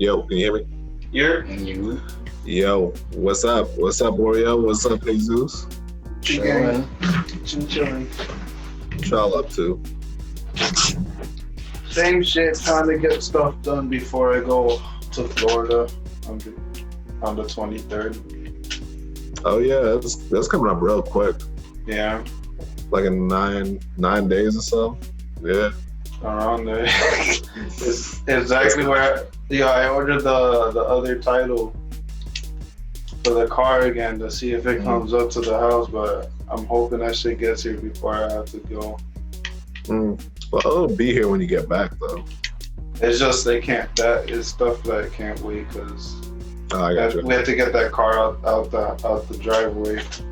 Yo, can you hear me? And you? Yo, what's up? What's up, Oreo? What's up, Jesus? Chilling. What y'all up to? Same shit, trying to get stuff done before I go to Florida on the 23rd. Oh yeah, that's coming up real quick. Yeah. Like in nine days or so. Yeah. Around there. It's exactly where I ordered the other title for the car again to see if it comes up to the house, but I'm hoping that shit gets here before I have to go. Well, it'll be here when you get back though. It's just that is stuff that can't wait because I got you. we have to get that car out the driveway as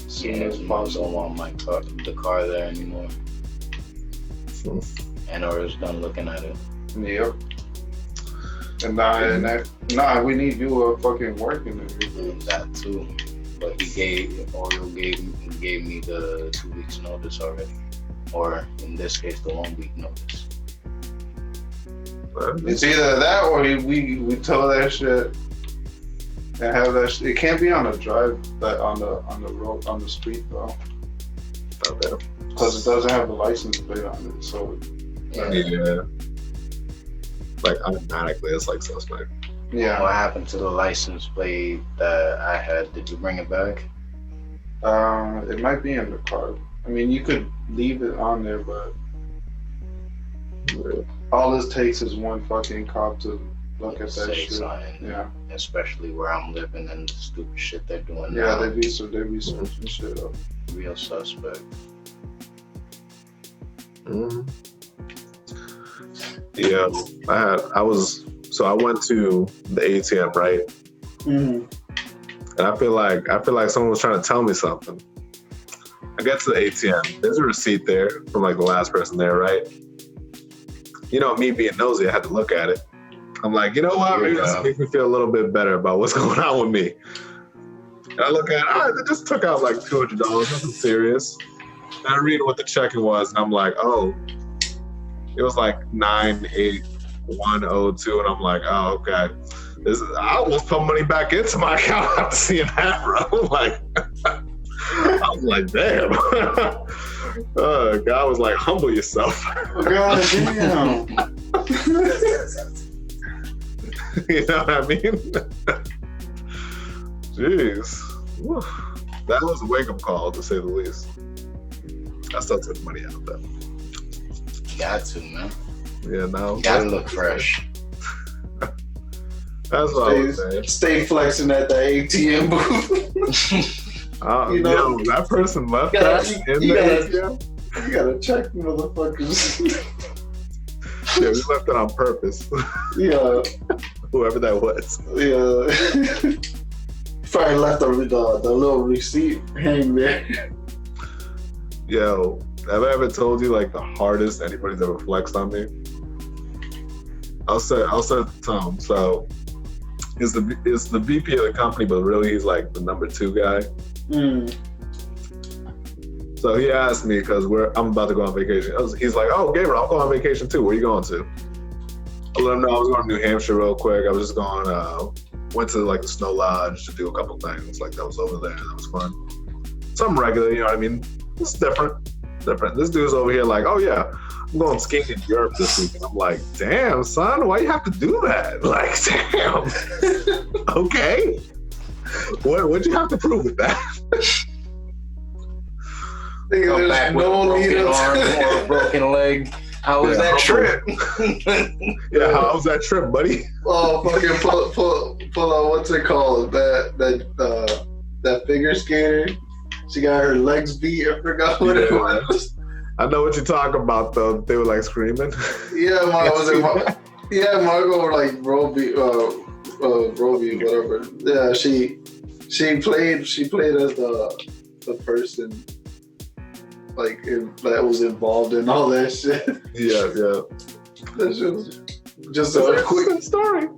soon as I possible. don't want the car there anymore. And I was done looking at it. Yep. And now we need you fucking working everything. That too. But Oreo gave me the 2 weeks notice already. Or in this case, the 1 week notice. It's either that or we tell that shit and have that shit. It can't be on the drive, but on the road, on the street though. Okay. Because it doesn't have a license plate on it, so. Yeah. Like automatically, it's like suspect. Yeah. What happened to the license plate that I had? Did you bring it back? It might be in the car. I mean, you could leave it on there, but all this takes is one fucking cop to look at that Say shit. something. Yeah. Especially where I'm living and the stupid shit they're doing Yeah, now. they be switching shit up. Real suspect. Mm-hmm. Yeah, I went to the ATM, right? Mm-hmm. And I feel like someone was trying to tell me something. I get to the ATM. There's a receipt there from like the last person there, right? You know, me being nosy, I had to look at it. I'm like, you know what? Maybe this makes me feel a little bit better about what's going on with me. And I look at it. They just took out like $200, nothing serious. And I read what the checking was, and I'm like, oh, it was like 98102, and I'm like, oh, okay. I almost put money back into my account after seeing that, bro. Like, I was like, damn. God was like, humble yourself. God damn. You know what I mean? Jeez. Whew. That was a wake-up call, to say the least. I still took money out, though. Got to, man. Yeah, no. Gotta look fresh. That's what I was saying. Stay flexing at the ATM booth. You know, that person left that in the ATM. You gotta check motherfuckers. Yeah, we left it on purpose. Yeah. Whoever that was. Yeah. Probably left the little receipt hanging there. Yo, have I ever told you like the hardest anybody's ever flexed on me? I'll set the tone. So it's the VP of the company, but really he's like the number 2 guy. So he asked me because I'm about to go on vacation. He's like, "Oh, Gabriel, I'll go on vacation too. Where are you going to?" I let him know I was going to New Hampshire real quick. I was just going. Went to like the Snow Lodge to do a couple things. Like that was over there. That was fun. Something regular, you know what I mean? It's different. This dude's over here like, "Oh yeah, I'm going skiing in Europe this week." And I'm like, "Damn, son, why you have to do that?" Like, damn. Okay. What'd you have to prove with that? Come back with a broken arm or a broken leg. How was that trip? Yeah, how was that trip, buddy? Oh, fucking pull out, what's it called? That figure skater. She got her legs beat. I forgot what it was. I know what you're talking about, though. They were like screaming. Yeah, Margot like Roby, whatever. Yeah, she played as the person like that was involved in all that shit. Yeah. That's just a quick story.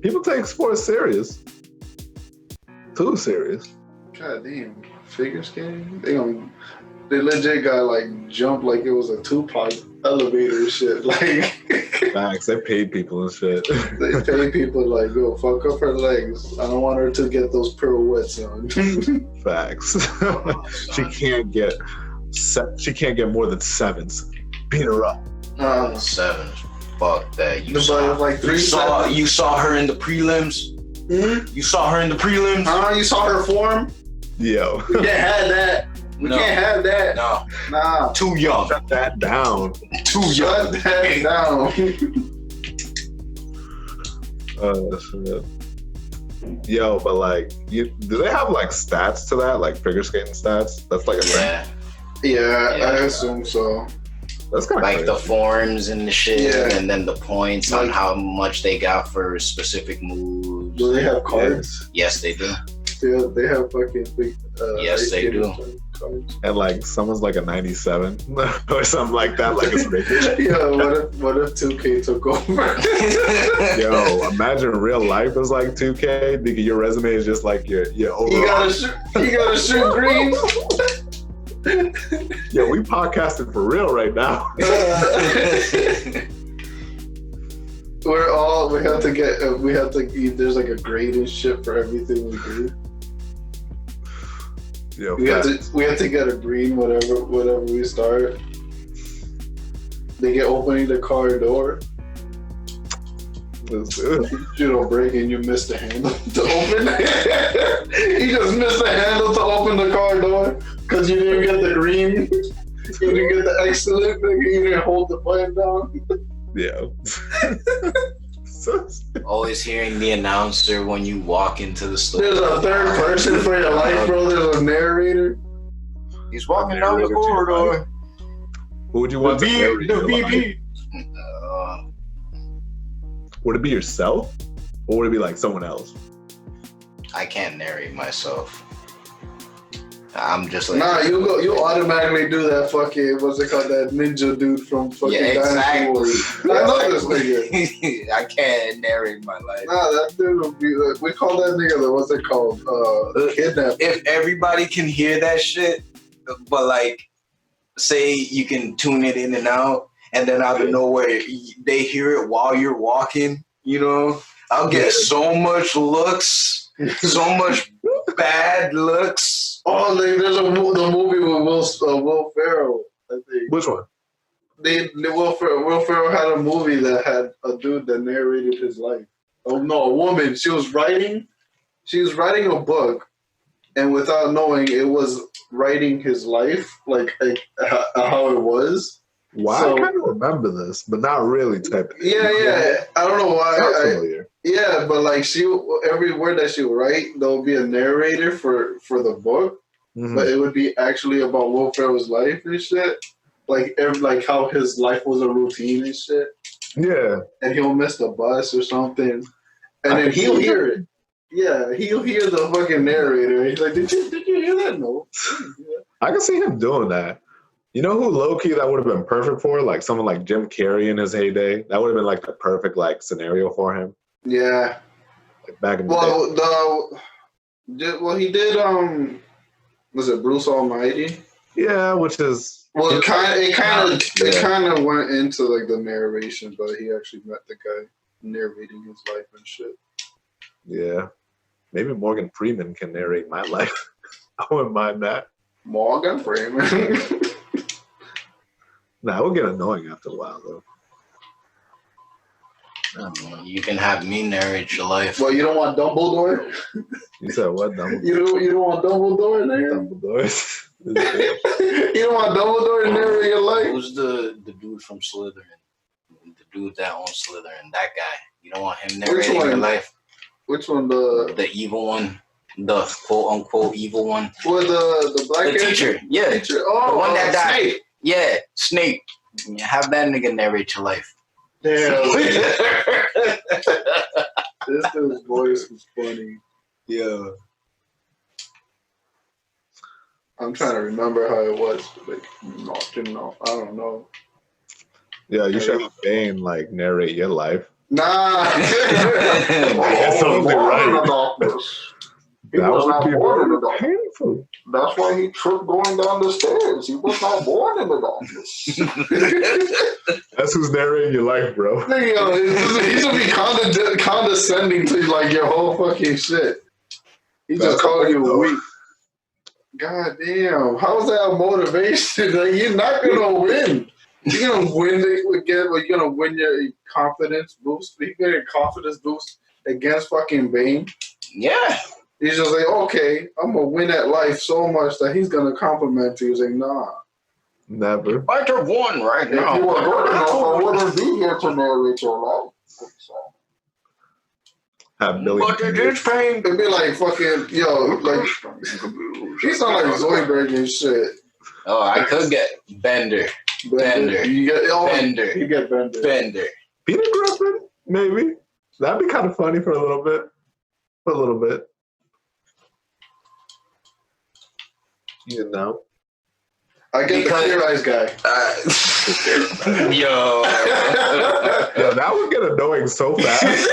People take sports serious. Too serious. God damn, figure skating. They gonna They legit got like jumped like it was a Tupac elevator shit. Like Facts. They paid people and shit. they pay people like, yo, fuck up her legs. I don't want her to get those pirouettes on. Facts. she can't get more than 7s. Beat her up. 7s. Fuck that. You saw her in the prelims. You saw her in the prelims. You saw her form. Yo. We can't have that. We can't have that. No. Nah. Too young. Shut that down. Shut that down. Shit. Yo, but like, do they have like stats to that? Like figure skating stats? That's like a thing. Yeah, I assume so. That's kind of like crazy. the forms and the shit, and then the points on how much they got for specific moves. Do they have cards? Yes, they do. Yeah, they have fucking big. Yes, they do. Cards. And like someone's like a 97 or something like that. Like it's ridiculous. Yo, what if 2K took over? Yo, imagine real life is like 2K. Nigga, your resume is just like your overall. You gotta shoot green. Yo, we podcasting for real right now. we have to there's like a grade and shit for everything we do. Yo, we have to get a green whatever we start. They get opening the car door. You don't break and you miss the handle to open. You just missed the handle to open the car door because you didn't get the green. You didn't get the excellent. You didn't hold the button down. Yeah. Always hearing the announcer when you walk into the store. There's a third person for your life, bro. There's a narrator. He's walking down the corridor. Who would you want to narrate The your life? VP. Would it be yourself, or would it be like someone else? I can't narrate myself. I'm just like you automatically do that fucking what's it called, that ninja dude from fucking Dynasty Warriors. I love this nigga. I can't narrate my life. Nah, that dude would be like, we call that nigga what's it called? Kidnap. If everybody can hear that shit, but like say you can tune it in and out, and then out of nowhere they hear it while you're walking, you know, I'll get so much looks, so much bad looks. Oh, there's the movie with Will Ferrell, I think. Which one? Will Ferrell had a movie that had a dude that narrated his life. Oh no, a woman. She was writing a book, and without knowing, it was writing his life, like how it was. Wow, So, I kind of remember this, but not really. Yeah. I don't know why. Familiar. Yeah, but like every word that she would write, there'll be a narrator for the book, but it would be actually about Will Ferrell's life and shit. Like how his life was a routine and shit. Yeah. And he'll miss the bus or something, and then he'll hear it. Yeah, he'll hear the fucking narrator. He's like, "Did you hear that? No." I can see him doing that. You know who low-key that would have been perfect for? Like someone like Jim Carrey in his heyday. That would have been like the perfect like scenario for him. Yeah. Like back in the day. He did was it Bruce Almighty? Yeah, which is it kind of went into like the narration, but he actually met the guy narrating his life and shit. Yeah. Maybe Morgan Freeman can narrate my life. I wouldn't mind that. Morgan Freeman. Nah, it would get annoying after a while though. You can have me narrate your life. Well, you don't want Dumbledore? You said what? Dumbledore? You don't want Dumbledore there? Dumbledore. You don't want Dumbledore to narrate your life? Who's the dude from Slytherin? The dude that owns Slytherin. That guy. You don't want him narrating your life? Which one? The evil one. The quote unquote evil one. Well, the black teacher. Yeah. Teacher. Oh, the one that died. Snape. Yeah, Snape. Have that nigga narrate your life. Damn. This dude's voice was funny. Yeah. I'm trying to remember how it was. Like, no, I don't know. Yeah, you should have Bane like narrate your life. Nah. That's something right. That would be very painful. That's why he tripped going down the stairs. He was not born in the darkness. That's who's narrating your life, bro. He's gonna be condescending to like your whole fucking shit. He just called you weak. God damn. How's that motivation? Like, you're not gonna win. You're gonna win again, but you're gonna win your confidence boost. You get a confidence boost against fucking Bane. Yeah. He's just like, okay, I'm gonna win at life so much that he's gonna compliment you. He's like, nah. Never. I could won right now. If you were good enough, I wouldn't be here to narrate your life. Have millions. But it is pain. It'd be like fucking, yo, like, he sound like Zoidberg and shit. Oh, I could get Bender. Bender. You get Bender. You get Bender. Bender. Peter Griffin? Maybe. That'd be kind of funny for a little bit. For a little bit. You know. I get the Clear Eyes guy. Yo. Yo, that would get annoying so fast.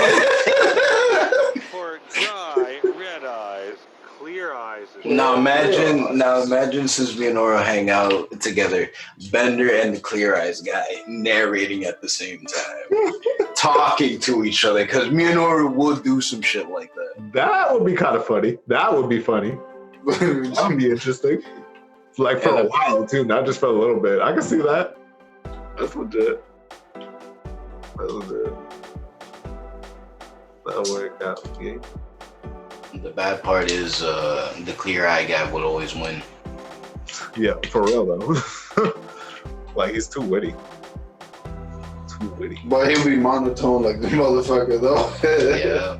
For dry, red eyes, clear eyes. Now imagine since me and Oro hang out together, Bender and the Clear Eyes guy narrating at the same time, talking to each other, because me and Oro would do some shit like that. That would be kind of funny. That would be funny. That would be interesting. Like for a while too, not just for a little bit. I can see that. That's legit. That's legit. That'll work out. Yeah. The bad part is the Clear Eye guy would always win. Yeah, for real though. Like he's too witty. Too witty. But he'll be monotone like the motherfucker though. Yeah.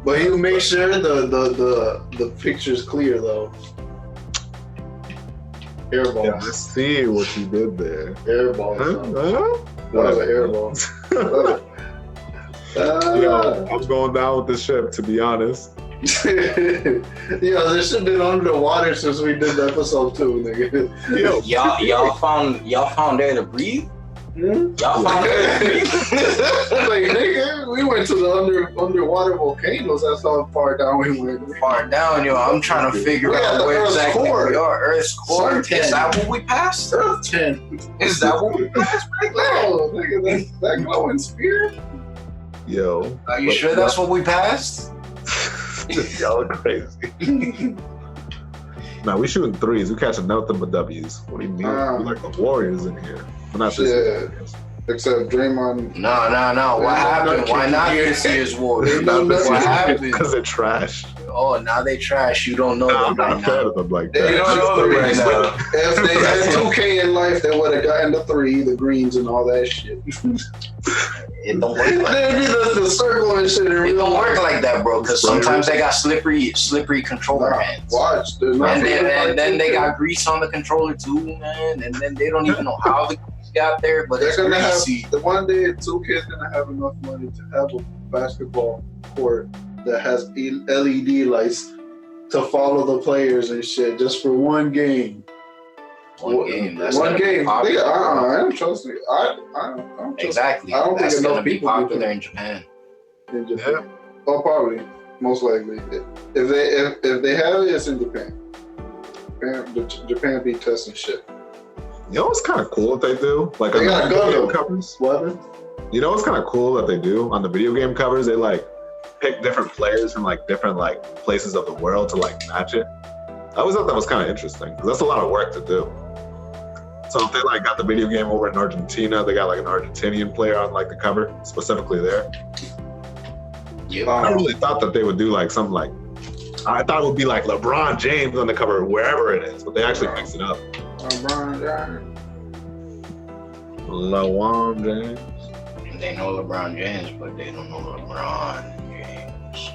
But he'll make sure the picture's clear though. Airball. Yeah, I see what you did there. Airball. Huh? That was an airball. Yo, I'm going down with the ship, to be honest. Yo, this shit been under the water since we did episode 2, nigga. Yo, Y'all found air to breathe? Hmm? Y'all found air to breathe? Like, nigga, we went to the underwater volcanoes. That's how far down we went. Far down, yo. I'm trying to figure out where exactly we are. Earth's core. Is that what we passed? Earth 10. Is that what we passed? No, nigga, that glowing spear? Yo. Are you sure that's what we passed? Y'all are crazy. Nah, we shooting threes. We catching nothing but W's. What do you mean? We like the Warriors in here. We're not this Yeah. Except Draymond. No. What happened? Why not this year's Warriors? What happened? Because they're trash. Oh, now they trash. You don't know I'm them not right a fan now. of them like They that. don't know them right now. If they had 2K in life, they would have gotten the 3, the greens, and all that shit. It don't work like They'd be the circle and shit. It don't work like that, bro. Because sometimes they got slippery controller hands. Watch. And then they got grease on the controller too, man. And then they don't even know how the grease got there, but it's They're gonna greasy. have the one day 2K is gonna have enough money to have a basketball court that has LED lights to follow the players and shit just for one game. One game. That's one gonna be game. popular. I don't trust me. I don't trust Exactly. I don't think That's enough gonna be people do popular that. in Japan. in Japan. Oh, probably, most likely. If they have it, it's in Japan. Japan be testing shit. You know what's kind of cool that they do? Like They on got the a video gun, game though. covers. What? You know what's kind of cool that they do on the video game covers? They like pick different players from like different like places of the world to like match it. I always thought that was kind of interesting because that's a lot of work to do. So if they like got the video game over in Argentina, they got like an Argentinian player on like the cover specifically there. Yeah. I really thought that they would do like something like, I thought it would be like LeBron James on the cover wherever it is, but they actually mix it up. LeBron James. They know LeBron James, but they don't know LeBron James.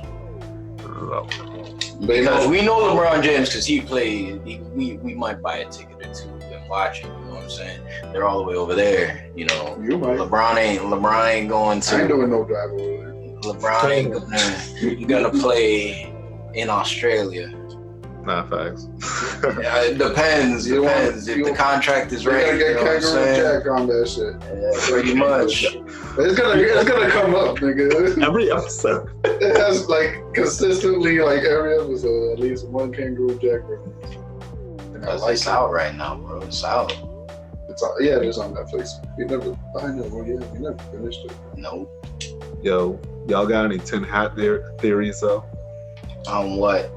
Because we know LeBron James because he played. We might buy a ticket or two and watch it. You know what I'm saying? They're all the way over there. You know, You might. LeBron ain't going to. I ain't doing no drive over there. LeBron ain't gonna play in Australia. Nah, facts. Yeah, it depends. You want- Depends if you- the contract is You right. gotta You get know what I'm Kangaroo saying? Jack on that shit. Yeah, pretty much. It's gonna come up, nigga. Every episode. It has like consistently like every episode at least one Kangaroo Jack reference. And I like It's out right now, bro. It's out. It's on, yeah, it is on Netflix. I know, well, yeah, we never finished it. Nope. Yo, y'all got any tin hat theories though? On what?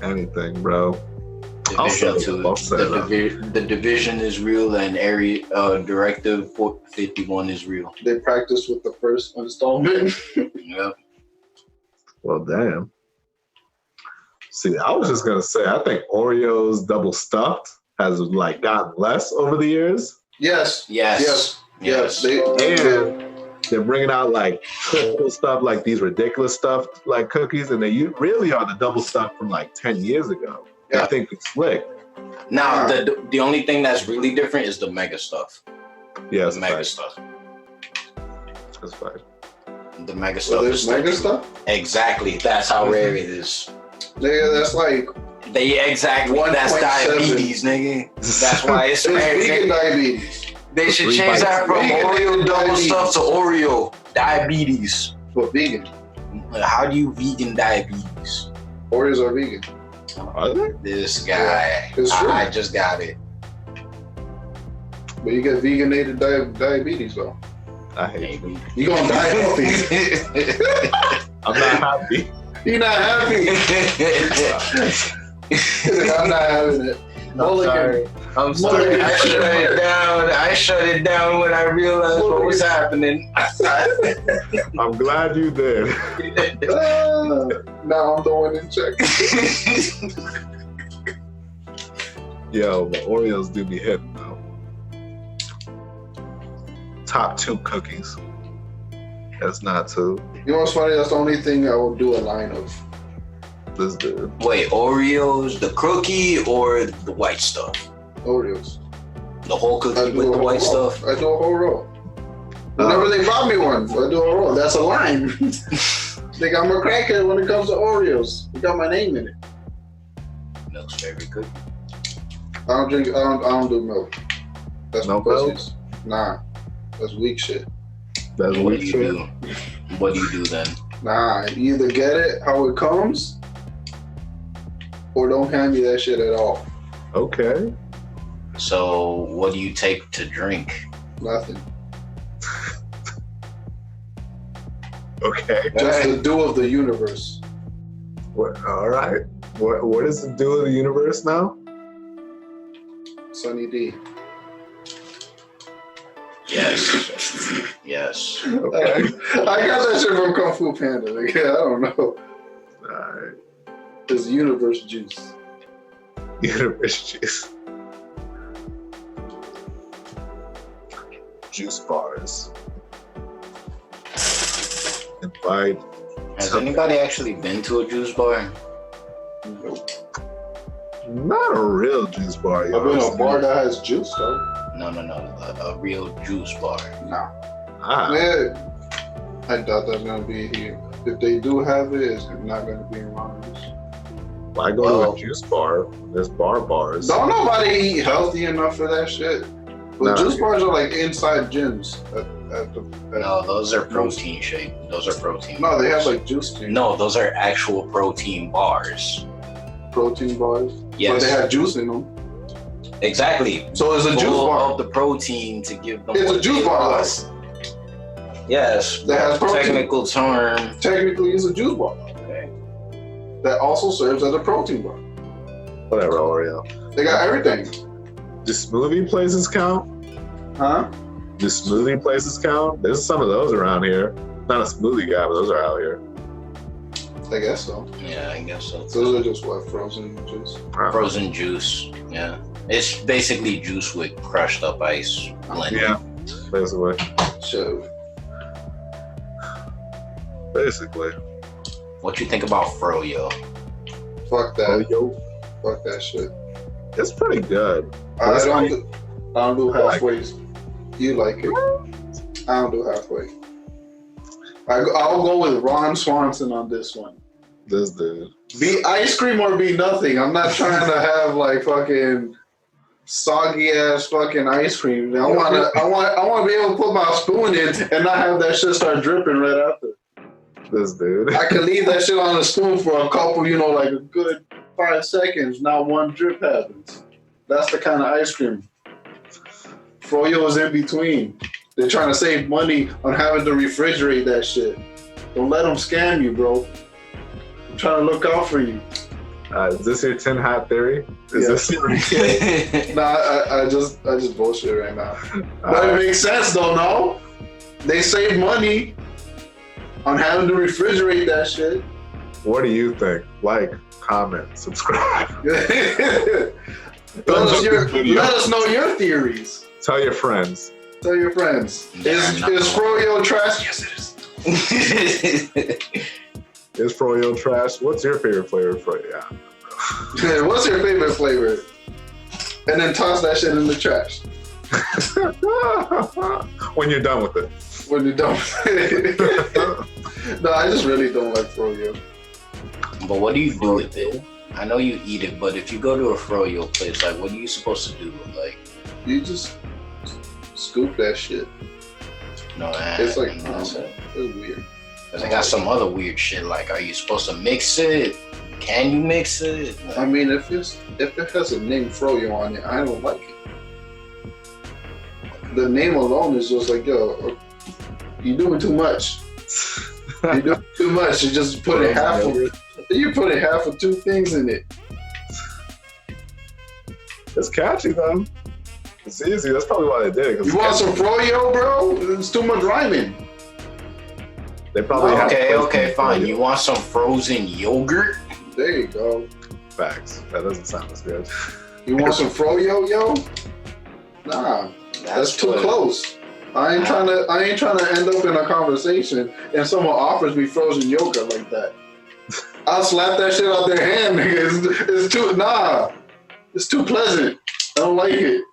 Anything, bro. Division two. I'll set it up. The division is real, and area Directive 51 is real. They practiced with the first installment. Yep. Well, damn. See, I was just gonna say, I think Oreo's double stuffed has like gotten less over the years, Yes. Yes. They, and they're bringing out like triple stuff, like these ridiculous stuff, like cookies, and they really are the double stuff from like 10 years ago. Yeah. I think it's slick. Now the only thing that's really different is the mega stuff. Yeah, The it's mega fact. stuff. That's fact. The mega so stuff. there's is mega stuff. Exactly. That's how rare it is. Nigga, that's like They exactly. That's 1.7. diabetes, nigga. That's why it's it's rare. vegan diabetes. They should 3 change that from bites. Oreo double Diabetes. stuff to Oreo diabetes. But vegan. How do you vegan diabetes? Oreos are vegan. Are they? This guy. It's true. I just got it. But you get veganated diabetes though. I hate you. Maybe. You gonna die healthy. I'm not happy. You're not happy. I'm not having it. Mulligan. I'm sorry. I shut it down. I shut it down when I realized what was happening. I'm glad you did. Now I'm the one in check. Yo, but Oreos do be hitting though. Top 2 cookies. That's not 2. You know what's funny? That's the only thing I will do a line of. This dude. Wait, Oreos, the cookie, or the white stuff? Oreos. The whole I cookie do with a the whole white roll. stuff? I do a whole roll. Whenever they bought me one, I do a roll. That's a line. They got my crackhead when it comes to Oreos. They got my name in it. Milk's favorite cookie. I don't drink. I don't do milk. That's No no pussies. Nah, that's weak shit. That's What weak do you shit. do? What do you do then? Nah, you either get it how it comes, or don't hand me that shit at all. Okay. So, what do you take to drink? Nothing. Okay. Just the dew of the universe. All right. What is the deal of the universe now? Sunny D. Yes. Yes. Okay. I got that shit from Kung Fu Panda. Like, I don't know. All right. It's universe juice. Universe juice. Juice bars. Invite. Has anybody actually been to a juice bar? Nope. Not a real juice bar, yo. I've been in a bar that has juice though. No. A real juice bar. Nah. Ah, Yeah. I doubt that's gonna be here. If they do have it, it's not gonna be in Ronald's. why go Well- to a juice bar? There's bars. Don't nobody eat healthy enough for that shit. But Nah. juice bars are like inside gyms. No, those are protein shake. Those are protein. No, they have bars. like juice team. No, those are actual protein bars. Protein bars. Yes. But they have juice in them. Exactly. So it's a juice Full bar. of the protein to give them. It's a what juice they bar want. though. Yes. That has protein. Technical term. Technically, it's a juice bar. That also serves as a protein bar. Whatever, Oreo. They got everything. Do smoothie places count? Huh? Do smoothie places count? There's some of those around here. Not a smoothie guy, but those are out here. I guess so. Yeah, I guess so. Those are just what, frozen juice? Frozen juice. Yeah. It's basically juice with crushed up ice blended. Yeah, basically. So, Basically. What you think about Fro-Yo? fuck that. Oh, yo. Fuck that shit. It's pretty good. I That's don't, like- do, I don't do halfways. You like it. I don't do halfway. I'll go with Ron Swanson on this one. This dude. Be ice cream or be nothing. I'm not trying to have like fucking soggy ass fucking ice cream. I want to be able to put my spoon in and not have that shit start dripping right after. This dude. I could leave that shit on the spoon for a couple, like a good 5 seconds. Not one drip happens. That's the kind of ice cream. Fro-Yo is in between. They're trying to save money on having to refrigerate that shit. Don't let them scam you, bro. I'm trying to look out for you. Is this your tin hat theory? Is this Nah, I just bullshit right now. But it makes sense though, no? They save money on having to refrigerate that shit. What do you think? Like, comment, subscribe. Let us know your theories. Tell your friends. Tell your friends. Is Fro-Yo trash? Yes, it is. Is Fro-Yo trash? What's your favorite flavor for it? Yeah. What's your favorite flavor? And then toss that shit in the trash. When you're done with it. When you're done with it. No, I just really don't like Fro-Yo. But what do you do with it? I know you eat it, but if you go to a Fro-Yo place, like, what are you supposed to do? Like, you just scoop that shit. No, it's like, that's it's weird. Cause I got some other weird shit. Like, are you supposed to mix it? Can you mix it? Like, I mean, if it has a name Fro-Yo on it, I don't like it. The name alone is just like, yo, you're doing too much. You're doing too much. You just put it half of it. You put half of 2 things in it. It's catchy though. It's easy. That's probably why they did it. You want some Fro-Yo, bro? It's too much rhyming. They probably okay, fine. You want some frozen yogurt? There you go. Facts. That doesn't sound as good. You want some Fro-Yo, yo? Nah, that's too close. I ain't trying to end up in a conversation and someone offers me frozen yogurt like that. I'll slap that shit out their hand, nigga. It's too pleasant. I don't like it.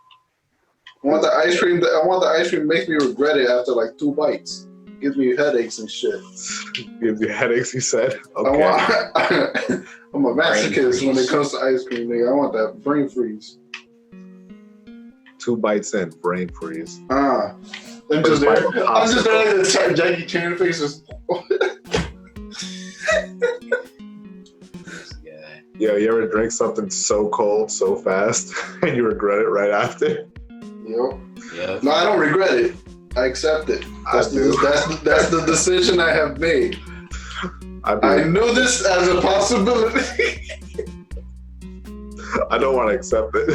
I want the ice cream to make me regret it after like 2 bites. Gives me headaches and shit. Gives you headaches, you said? Okay. I'm a masochist when it comes to ice cream, nigga. I want that brain freeze. 2 bites in, brain freeze. I'm just there like the Jackie Chan faces. Yo, you ever drink something so cold, so fast, and you regret it right after? Yep. Yeah. No, I don't regret it. I accept it. That's the decision I have made. I knew this as a possibility. I don't want to accept it.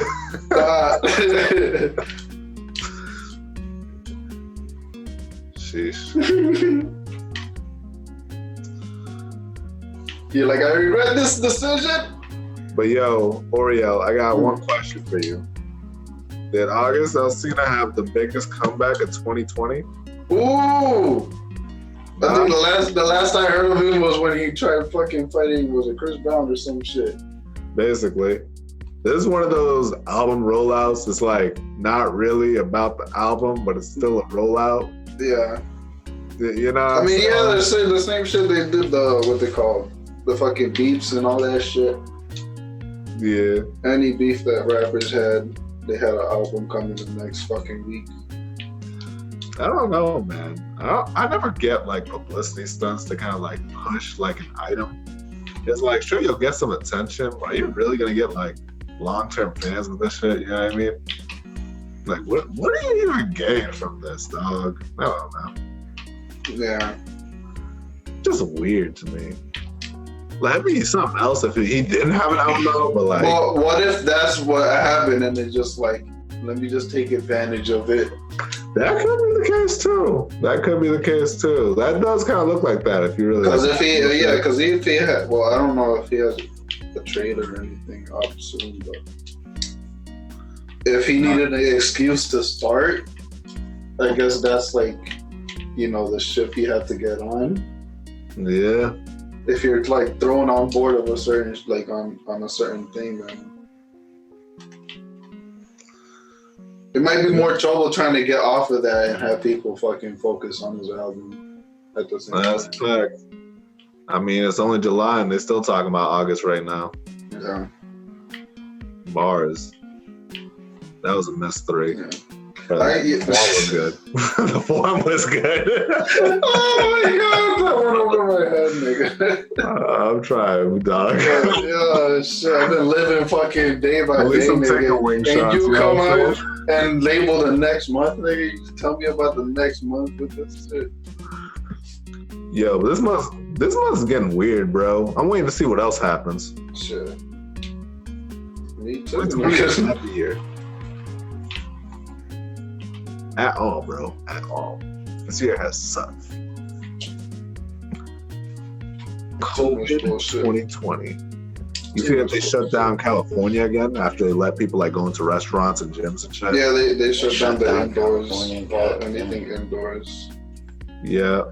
Sheesh. You're like, I regret this decision? But yo, Oriel, I got one question for you. Did August Alsina have the biggest comeback of 2020? Ooh! I think the last I heard of him was when he tried fucking fighting, was it Chris Brown or some shit? Basically. This is one of those album rollouts. It's like not really about the album, but it's still a rollout. Yeah. You know? I mean, yeah, the same shit they did what they call the fucking beefs and all that shit. Yeah. Any beef that rappers had, they had an album coming the next fucking week. I don't know, man. I never get like publicity stunts to kind of like push like an item. It's like, sure, you'll get some attention, but are you really gonna get like long-term fans with this shit? You know what I mean? Like, what are you even getting from this, dog? I don't know. Yeah. Just weird to me. Like, it'd be something else if he didn't have an album, though, but like... Well, what if that's what happened and it just like, let me just take advantage of it? That could be the case, too. That does kind of look like that if you really... Because if he had... Well, I don't know if he has a trailer or anything up soon, but... If he needed an excuse to start, I guess that's like, the ship he had to get on. Yeah. If you're like thrown on board of a certain, like on a certain thing, then it might be more trouble trying to get off of that and have people fucking focus on his album at the same time. That's fact. I mean, it's only July and they're still talking about August right now. Yeah. Bars. That was a missed 3. Yeah. But the form was good. The form was good. Oh my god, that went over my head, nigga. I'm trying, dog. Yeah, shit. I've been living fucking day by At least day, I'm taking nigga. wing And shots. you know come what I'm out saying? and label the next month, nigga. You tell me about the next month with this shit. Yo, but this month's getting weird, bro. I'm waiting to see what else happens. Shit. Me too. It's gonna be a happy year. At all, bro. At all. This year has sucked. COVID 2020. You see that they shut down California again after they let people like go into restaurants and gyms and shit? Yeah, they shut down the indoors. California, Anything indoors. Yeah.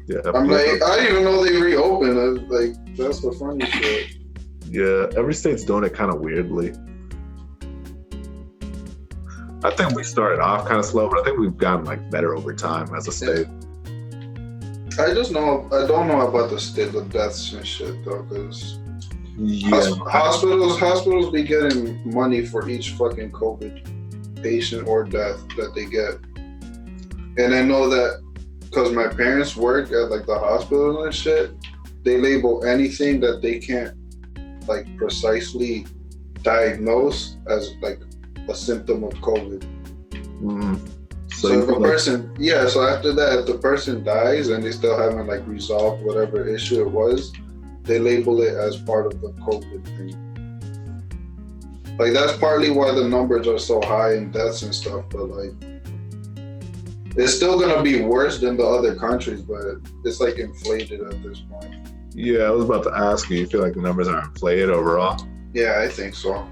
Yeah. I'm like, I didn't even know they reopened. Like, that's the funny shit. Yeah, every state's doing it kind of weirdly. I think we started off kind of slow, but I think we've gotten like better over time as a state. I don't know about the deaths and shit though, because Yeah. hospitals be getting money for each fucking COVID patient or death that they get. And I know that because my parents work at like the hospital and shit, they label anything that they can't like precisely diagnose as like a symptom of COVID. Mm. So if a person, so after that, if the person dies and they still haven't like resolved whatever issue it was, they label it as part of the COVID thing. Like that's partly why the numbers are so high in deaths and stuff, but like it's still gonna be worse than the other countries, but it's like inflated at this point. Yeah, I was about to ask you feel like the numbers are inflated overall? Yeah, I think so.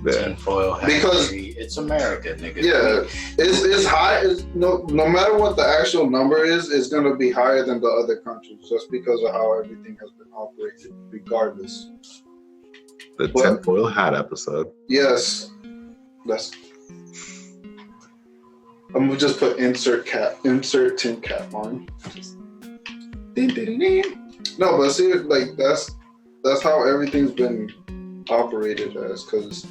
Yeah. Tinfoil hat Because- theory. It's America, nigga. Yeah, it's high. No matter what the actual number is, it's gonna be higher than the other countries, just because of how everything has been operated, regardless. The Well- tinfoil hat episode. Yes, I'm gonna just put insert tin cap on. Ding, ding, ding. No, but see, like that's how everything's been operated as, because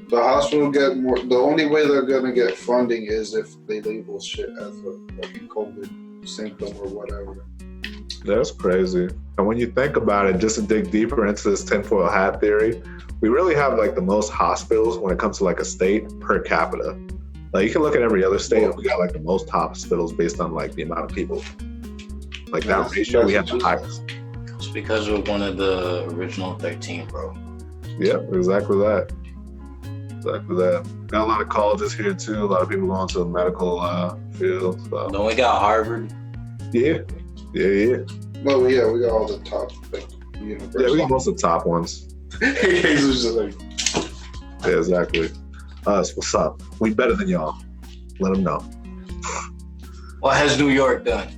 the hospital get more. The only way they're gonna get funding is if they label shit as a fucking COVID symptom or whatever. That's crazy. And when you think about it, just to dig deeper into this tinfoil hat theory, we really have like the most hospitals when it comes to like a state per capita. Like you can look at every other state and we got like the most hospitals based on like the amount of people. Like that ratio, we have the highest. It's because we're one of the original 13, bro. Yeah, exactly that. Exactly that. Got a lot of colleges here too. A lot of people going to the medical field. So. Then we got Harvard. Yeah. Well, yeah, we got all the top like universities. Yeah, we got most of the top ones. He's just like, Yeah, exactly. Us, what's up? We better than y'all. Let them know. What has New York done?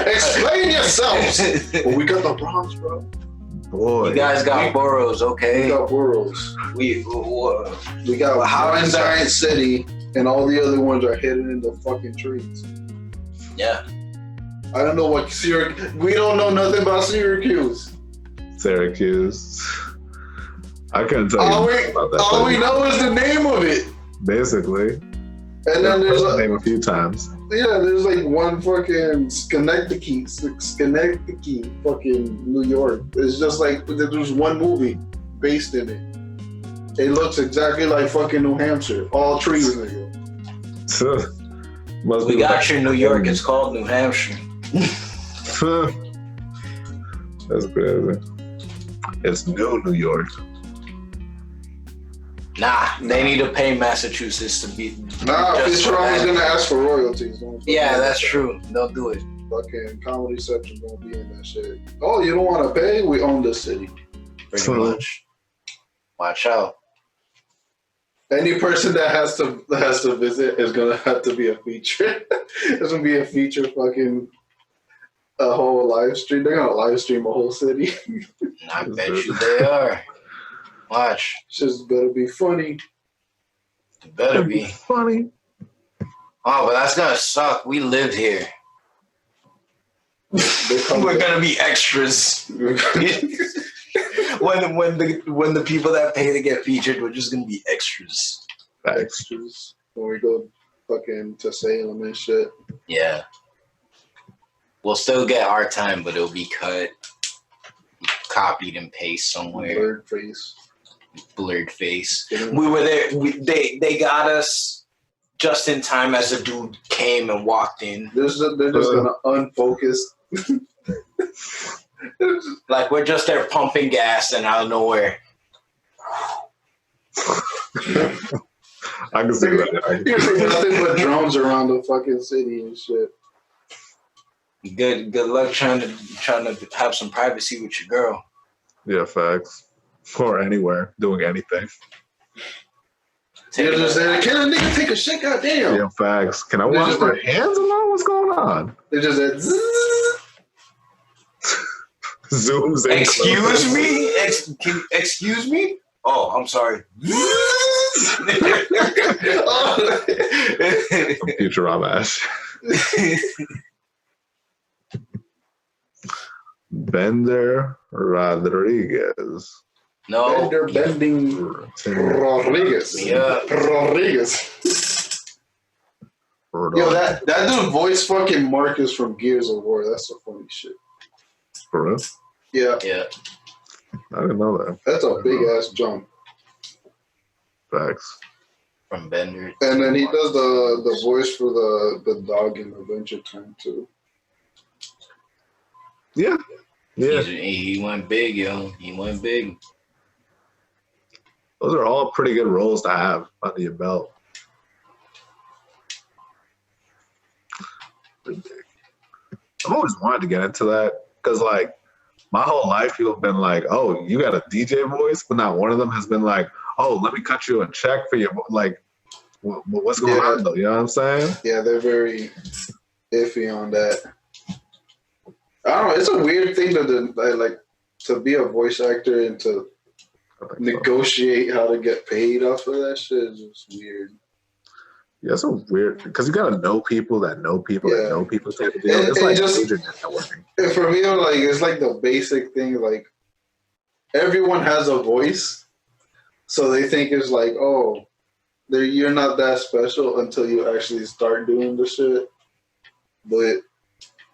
explain yourselves. Well, we got the Bronx, bro. Boy. You guys got boroughs, We okay? got boroughs. We We got How one is that- giant city, and all the other ones are hidden in the fucking trees. yeah. I don't know what Syracuse. We don't know nothing about Syracuse. Syracuse. I couldn't tell All you we, about that. all we know is the name of it. Basically. And then there's the a, name a few times. there's like one fucking Schenectady, fucking New York. It's just like there's one movie based in it. It looks exactly like fucking New Hampshire. All trees, nigga. Must We be got like- your New York. It's called New Hampshire. That's crazy. It's New York. Nah, they need to pay Massachusetts to be. Nah, just for Futurama's that. gonna ask for royalties. Don't Yeah, that's true. They'll do it. Fucking Comedy Central's gonna be in that shit. Oh, you don't want to pay? We own this city. Pretty So- much. Watch out. Any person that has to visit is gonna have to be a feature. It's gonna be a feature, fucking a whole live stream. They're gonna live stream a whole city. I bet you they are. Watch. Just better be funny. It better be. Funny. Oh, but that's gonna suck. We lived here. We're gonna be extras. when the people that pay to get featured, we're just gonna be extras. Extras when we go fucking to Salem and shit. Yeah. We'll still get our time, but it'll be cut, copied and pasted somewhere. Blurred face. We were there. They got us just in time as a dude came and walked in. They're just gonna unfocus. Like we're just there pumping gas and out of nowhere. I can see that. There's nothing but drones around the fucking city and shit. Good luck trying to have some privacy with your girl. Yeah, facts. Or anywhere, doing anything. They're just saying, can a nigga take a shit? Goddamn. Yeah, facts. Can I wash my hands alone? What's going on? They just said, Zooms in. Excuse me? Excuse me? Oh, I'm sorry. Futurama ass. Bender Rodriguez. No. Bender Bending Rodriguez. Yeah. Rodriguez. Yo, that dude voice fucking Marcus from Gears of War. That's some funny shit. For real? Yeah. Yeah. I didn't know that. That's a big ass jump. Facts. From Bender. And then he does the voice for the dog in Adventure Time too. Yeah. Yeah. He went big, yo. He went big. Those are all pretty good roles to have under your belt. I've always wanted to get into that because, like, my whole life people have been like, "Oh, you got a DJ voice," but not one of them has been like, "Oh, let me cut you a check for your like." What's going on though? You know what I'm saying? Yeah, they're very iffy on that. I don't know. It's a weird thing to be a voice actor and to negotiate how to get paid off of that shit is just weird. Yeah, it's so weird because you gotta know people that know people that know people type of deal. It's like just internet networking. And for me, like it's like the basic thing. Like everyone has a voice, so they think it's like, oh, you're not that special until you actually start doing the shit. But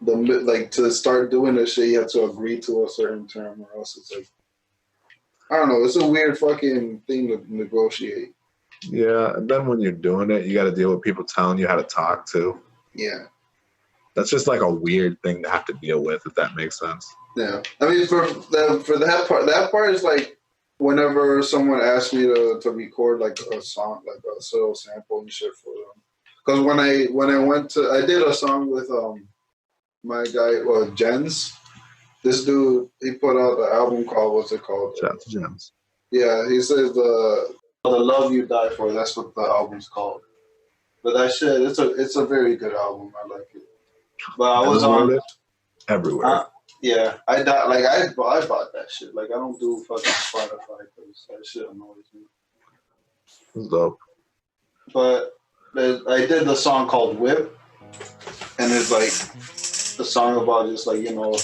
to start doing this shit, you have to agree to a certain term, or else it's like, I don't know. It's a weird fucking thing to negotiate. Yeah, and then when you're doing it, you got to deal with people telling you how to talk too. Yeah, that's just like a weird thing to have to deal with, if that makes sense. Yeah, I mean, for that part is like whenever someone asks me to record like a song, like a solo sample and shit for them. Because when I did a song with my guy Jens. This dude, he put out an album called, what's it called? Shout out to Jens. Yeah, he says the Love You Die For. That's what the album's called. But that shit, it's a very good album. I like it. But I was on it everywhere. Yeah, I bought that shit. Like I don't do fucking Spotify because that shit annoys me. It's dope. But I did the song called Whip, and it's like the song about just like, you know,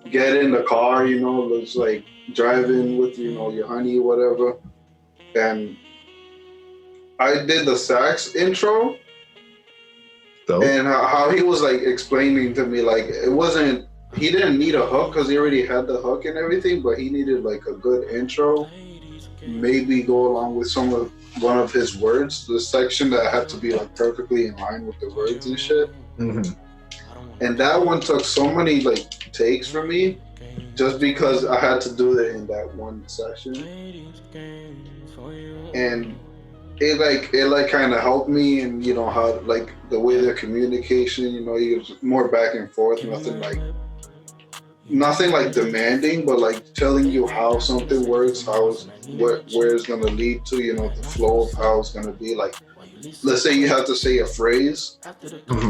get in the car, you know, it's like driving with, you know, your honey, whatever. And I did the sax intro. Dope. And how he was like explaining to me, like he didn't need a hook because he already had the hook and everything, but he needed like a good intro, maybe go along with one of his words, the section that had to be like perfectly in line with the words and shit. Mm-hmm. And that one took so many like takes for me, just because I had to do it in that one section. And it kind of helped me, and you know how like the way the communication, you know, you more back and forth, nothing like demanding, but like telling you how something works, where it's gonna lead to, you know, the flow of how it's gonna be. Like, let's say you have to say a phrase,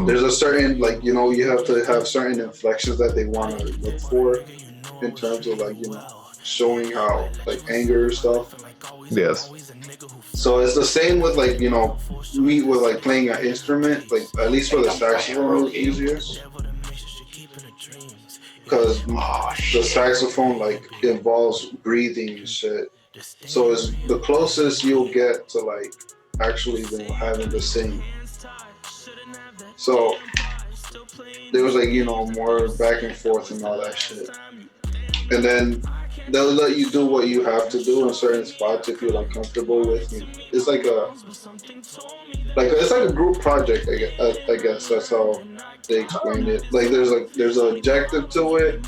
there's a certain, like, you know, you have to have certain inflections that they want to look for in terms of like, you know, showing how like anger or stuff. Yes. So it's the same with like, you know, me with like playing an instrument, like at least for the saxophone it was easier. because the saxophone like involves breathing and shit. So it's the closest you'll get to like actually them having to sing. So there was like, you know, more back and forth and all that shit. And then they'll let you do what you have to do in certain spots if you're like comfortable with it. It's like it's like a group project. I guess that's how they explained it. Like there's an objective to it,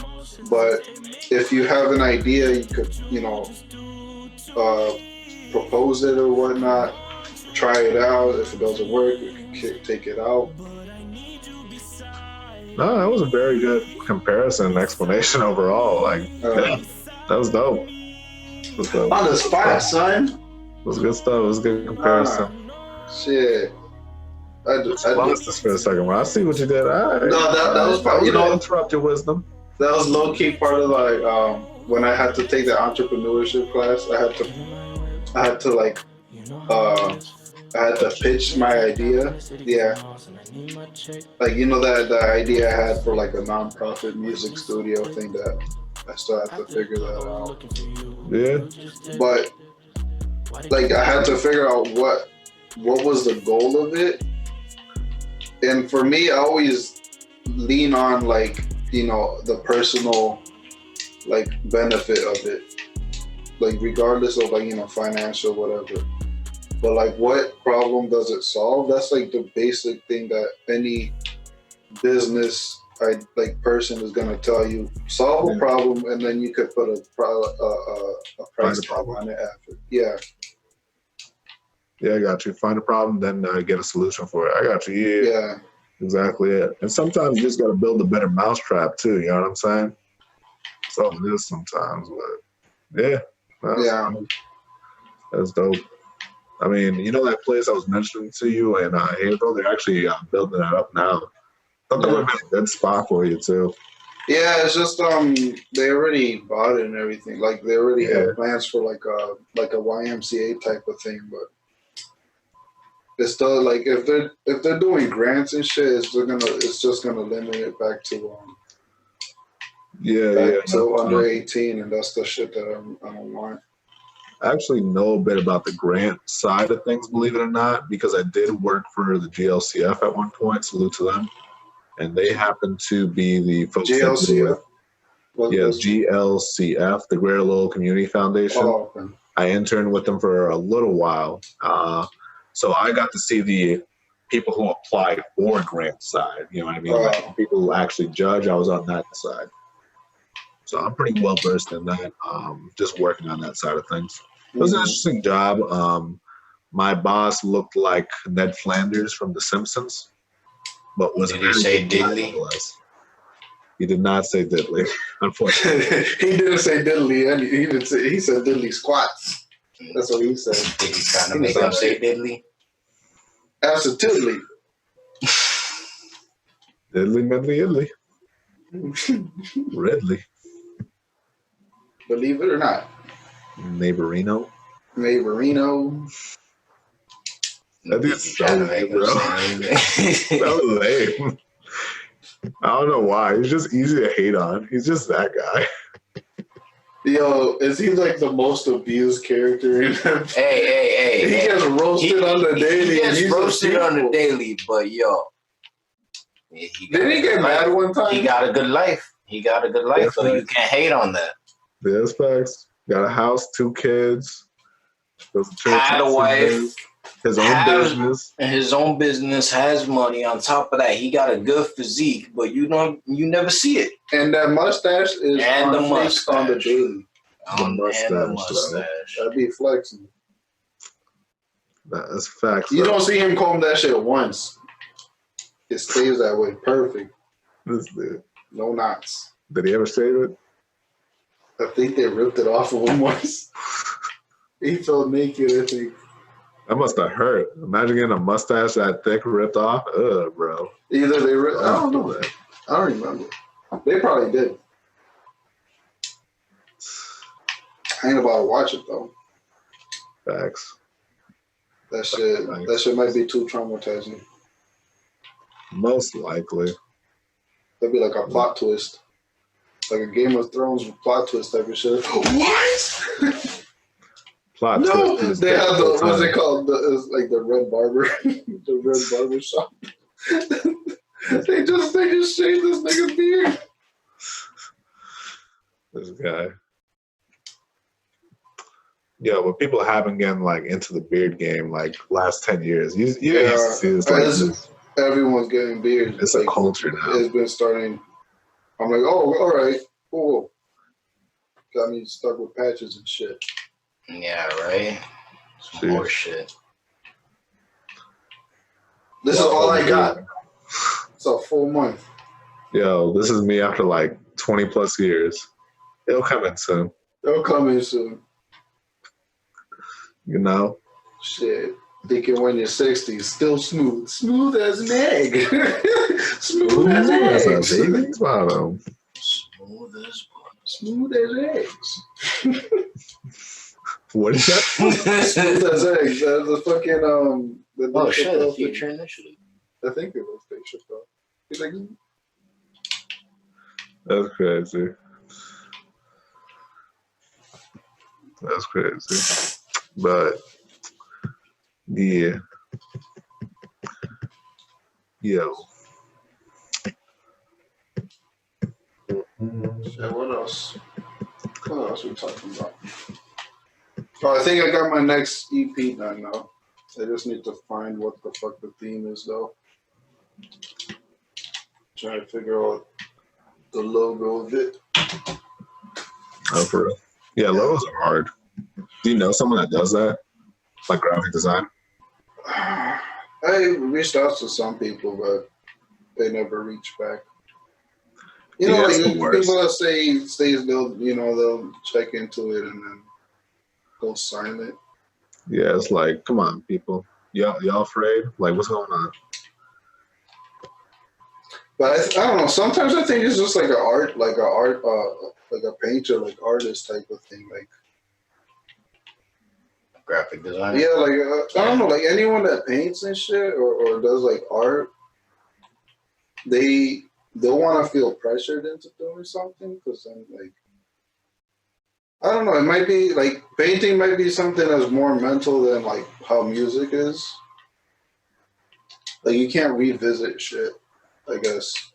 but if you have an idea, you could, you know, propose it or whatnot. Try it out. If it doesn't work, you can take it out. No, that was a very good comparison and explanation overall. Like, yeah, that was dope. On the spot, son. It was good stuff. It was a good comparison. Shit. I lost this for a second. Well, I see what you did. All right. No, that was part, you know, interrupt your wisdom. That was low key part of like when I had to take the entrepreneurship class. I had to like I had to pitch my idea. Yeah. Like, you know, the idea I had for like a non-profit music studio thing that I still have to figure that out. Yeah. But like I had to figure out what was the goal of it. And for me, I always lean on like, you know, the personal like benefit of it. Like regardless of like, you know, financial, whatever. But like, what problem does it solve? That's like the basic thing that any business person is gonna tell you. Solve a problem, and then you could put a price tag on it after. Yeah. Yeah, I got you. Find a problem, then get a solution for it. I got you. Yeah. Exactly it. And sometimes you just got to build a better mousetrap too. You know what I'm saying? So it is sometimes, but yeah. That's dope. I mean, you know that place I was mentioning to you in April? They're actually building that up now. I thought that would be a good spot for you too. Yeah, it's just they already bought it and everything. Like they already have plans for like a YMCA type of thing, but it's still like if they're doing grants and shit, it's just gonna limit it back to under 18, and that's the shit that I don't want. I actually know a bit about the grant side of things, believe it or not, because I did work for the GLCF at one point. Salute to them. And they happen to be the folks GLCF? GLCF, the Greater Lowell Community Foundation. Oh, okay. I interned with them for a little while. So I got to see the people who apply for grant side. You know what I mean? Like people who actually judge, I was on that side. So I'm pretty well versed in that, just working on that side of things. It was an interesting job. My boss looked like Ned Flanders from The Simpsons, but was Did he say diddly? He did not say diddly, unfortunately. He didn't say diddly. He said diddly squats. That's what he said. Did he trying to make him say diddly? Absolutely. Diddly, medley, idly. Ridley. Believe it or not. Neighborino. That dude's so lame, bro. So lame. I don't know why. He's just easy to hate on. He's just that guy. Yo, is he like the most abused character in him? Hey. He gets roasted on the daily. He gets roasted on the daily, but yo. Didn't he get mad one time? He got a good life. So you can't hate on that. That's facts. Got a house, 2 kids. Goes to church. Had a wife. His own business. And his own business, has money. On top of that, he got a good physique, but you never see it. And that mustache is on the daily. The mustache. That'd be flexing. That's facts. You don't see him comb that shit once. It stays that way. Perfect. This dude. No knots. Did he ever shave it? I think they ripped it off of him once. He felt naked, I think. That must have hurt. Imagine getting a mustache that thick ripped off. Ugh, bro. Either they ripped. I don't know that. I don't remember. They probably did. I ain't about to watch it though. Facts. That shit might be too traumatizing. Most likely. That'd be like a plot twist. like a Game of Thrones plot twist type of shit. What? Plot No, twist. they have the what's it called? It's like the red barber, the red barber shop. they just shaved this nigga's beard. This guy. Yeah, but people have been getting like into the beard game like last 10 years. You used to see this like everyone's getting beards. It's like, a culture now. It's been starting. I'm like, oh, all right, cool. Got me stuck with patches and shit. Yeah, right. Some more shit. This is all I got. It's a full month. Yo, this is me after like 20 plus years. It'll come in soon. It'll come in soon. You know? Shit. Thinking when you're 60, still smooth. Smooth as an egg. Smooth as eggs. Smooth as Smooth as eggs. What is that? Smooth as eggs. The fucking oh shit, the Future Initiative. I think it was Dave Chappelle. He's like, that's crazy. That's crazy. But yeah. Yo. Shit, what else? What else are we talking about? Oh, I think I got my next EP done now. I just need to find what the fuck the theme is though. Trying to figure out the logo of it. Oh, for real? Yeah, logos are hard. Do you know someone that does that? Like graphic design? I reached out to some people, but they never reach back. You know, like people that say they'll check into it and then go silent. Yeah, it's like, come on, people. Y'all afraid? Like, what's going on? But I don't know. Sometimes I think it's just like a painter, like artist type of thing, like graphic designer. Yeah, like I don't know, like anyone that paints and shit or does like art, they'll want to feel pressured into doing something because then like I don't know. It might be like painting might be something that's more mental than like how music is. Like you can't revisit shit. I guess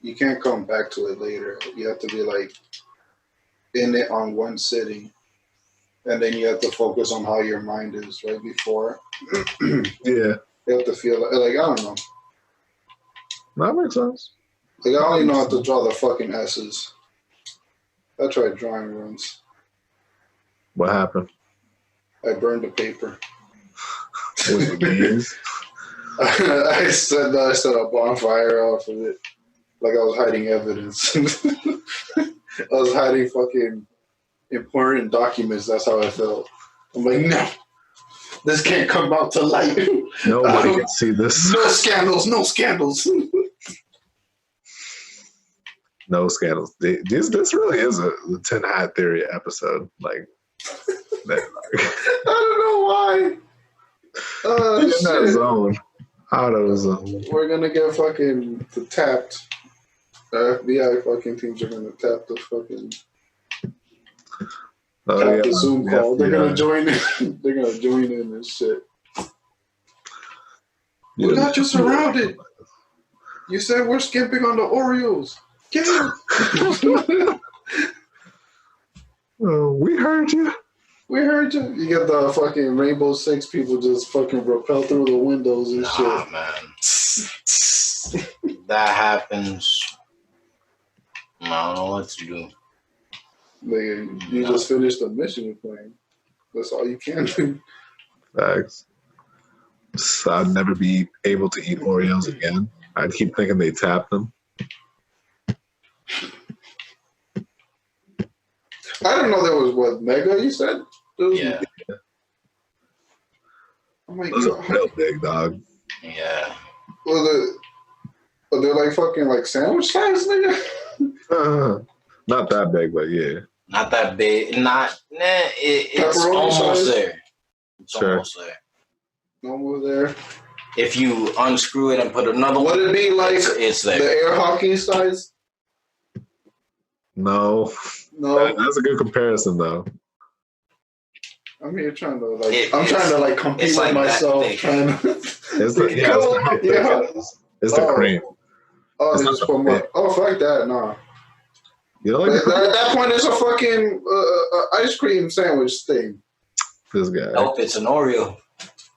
you can't come back to it later. You have to be like in it on one sitting, and then you have to focus on how your mind is right before. Yeah, you have to feel like I don't know. That makes sense. Like I don't even know how to draw the fucking S's. I tried drawing once. What happened? I burned the paper. Was it beans? I set a bonfire off of it, like I was hiding evidence. I was hiding fucking important documents. That's how I felt. I'm like, no, this can't come out to light. Nobody can see this. No scandals. No scandals. No scandals. This really is a the Tin Hat Theory episode. Like, I don't know why. In that zone. Out of the zone. We're gonna get fucking tapped. The FBI fucking teams are gonna tap the fucking the Zoom call. They're gonna join in. They're gonna join in and shit. We got you surrounded. You said we're skimping on the Oreos. Get it. We heard you. We heard you. You get the fucking Rainbow Six people just fucking rappel through the windows and shit. Man. That happens. I don't know what to do. Like, you just finished the mission you're playing. That's all you can do. Facts. So I'd never be able to eat Oreos again. I'd keep thinking they tapped them. I don't know there was what Mega you said? Yeah. Oh my Those god. are real big, dog. Yeah. Well, they're like fucking like sandwich size, nigga. Not that big, but yeah. Not that big. It's almost there. It's almost there. Almost there. If you unscrew it and put another one, would it be like it's there. the air hockey size? No, No, that's a good comparison though. I'm here trying to like. I'm trying to like compete it's with like that myself. thick. Trying to. It's the, yeah, it's the, how thick it is. It's the cream. Oh, It's they not just the put more. thick. Oh, fuck that, nah. You know, like But at that point, it's a fucking ice cream sandwich thing. this guy. Nope, it's an Oreo.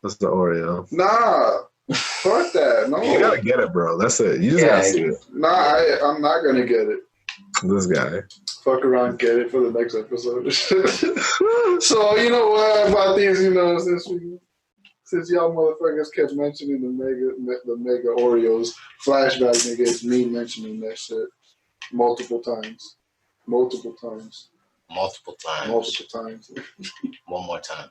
That's the Oreo. Nah, fuck that. No, You gotta get it, bro. That's it. You just gotta see it. Nah, I'm not gonna get it. This guy. Fuck around, get it for the next episode. So you know what about these? You know, since y'all motherfuckers kept mentioning the mega Oreos, flashback nigga, it's me mentioning that shit multiple times. Multiple times. One more time.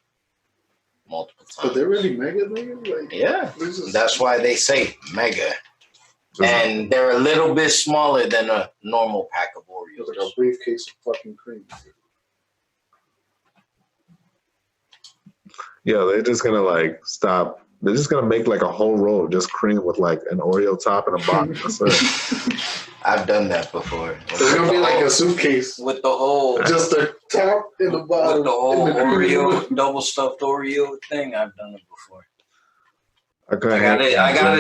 Multiple times. But they're really mega niggas? Like, yeah. That's why they say mega. And they're a little bit smaller than a normal pack of Oreos. It's like a briefcase of fucking cream. Yeah, they're just gonna like stop. They're just gonna make like a whole roll of just cream with like an Oreo top and a bottom. That's it. I've done that before. It's gonna be like a suitcase with the whole just the top and the bottom. With the whole Oreo double stuffed Oreo thing. I've done it before. I got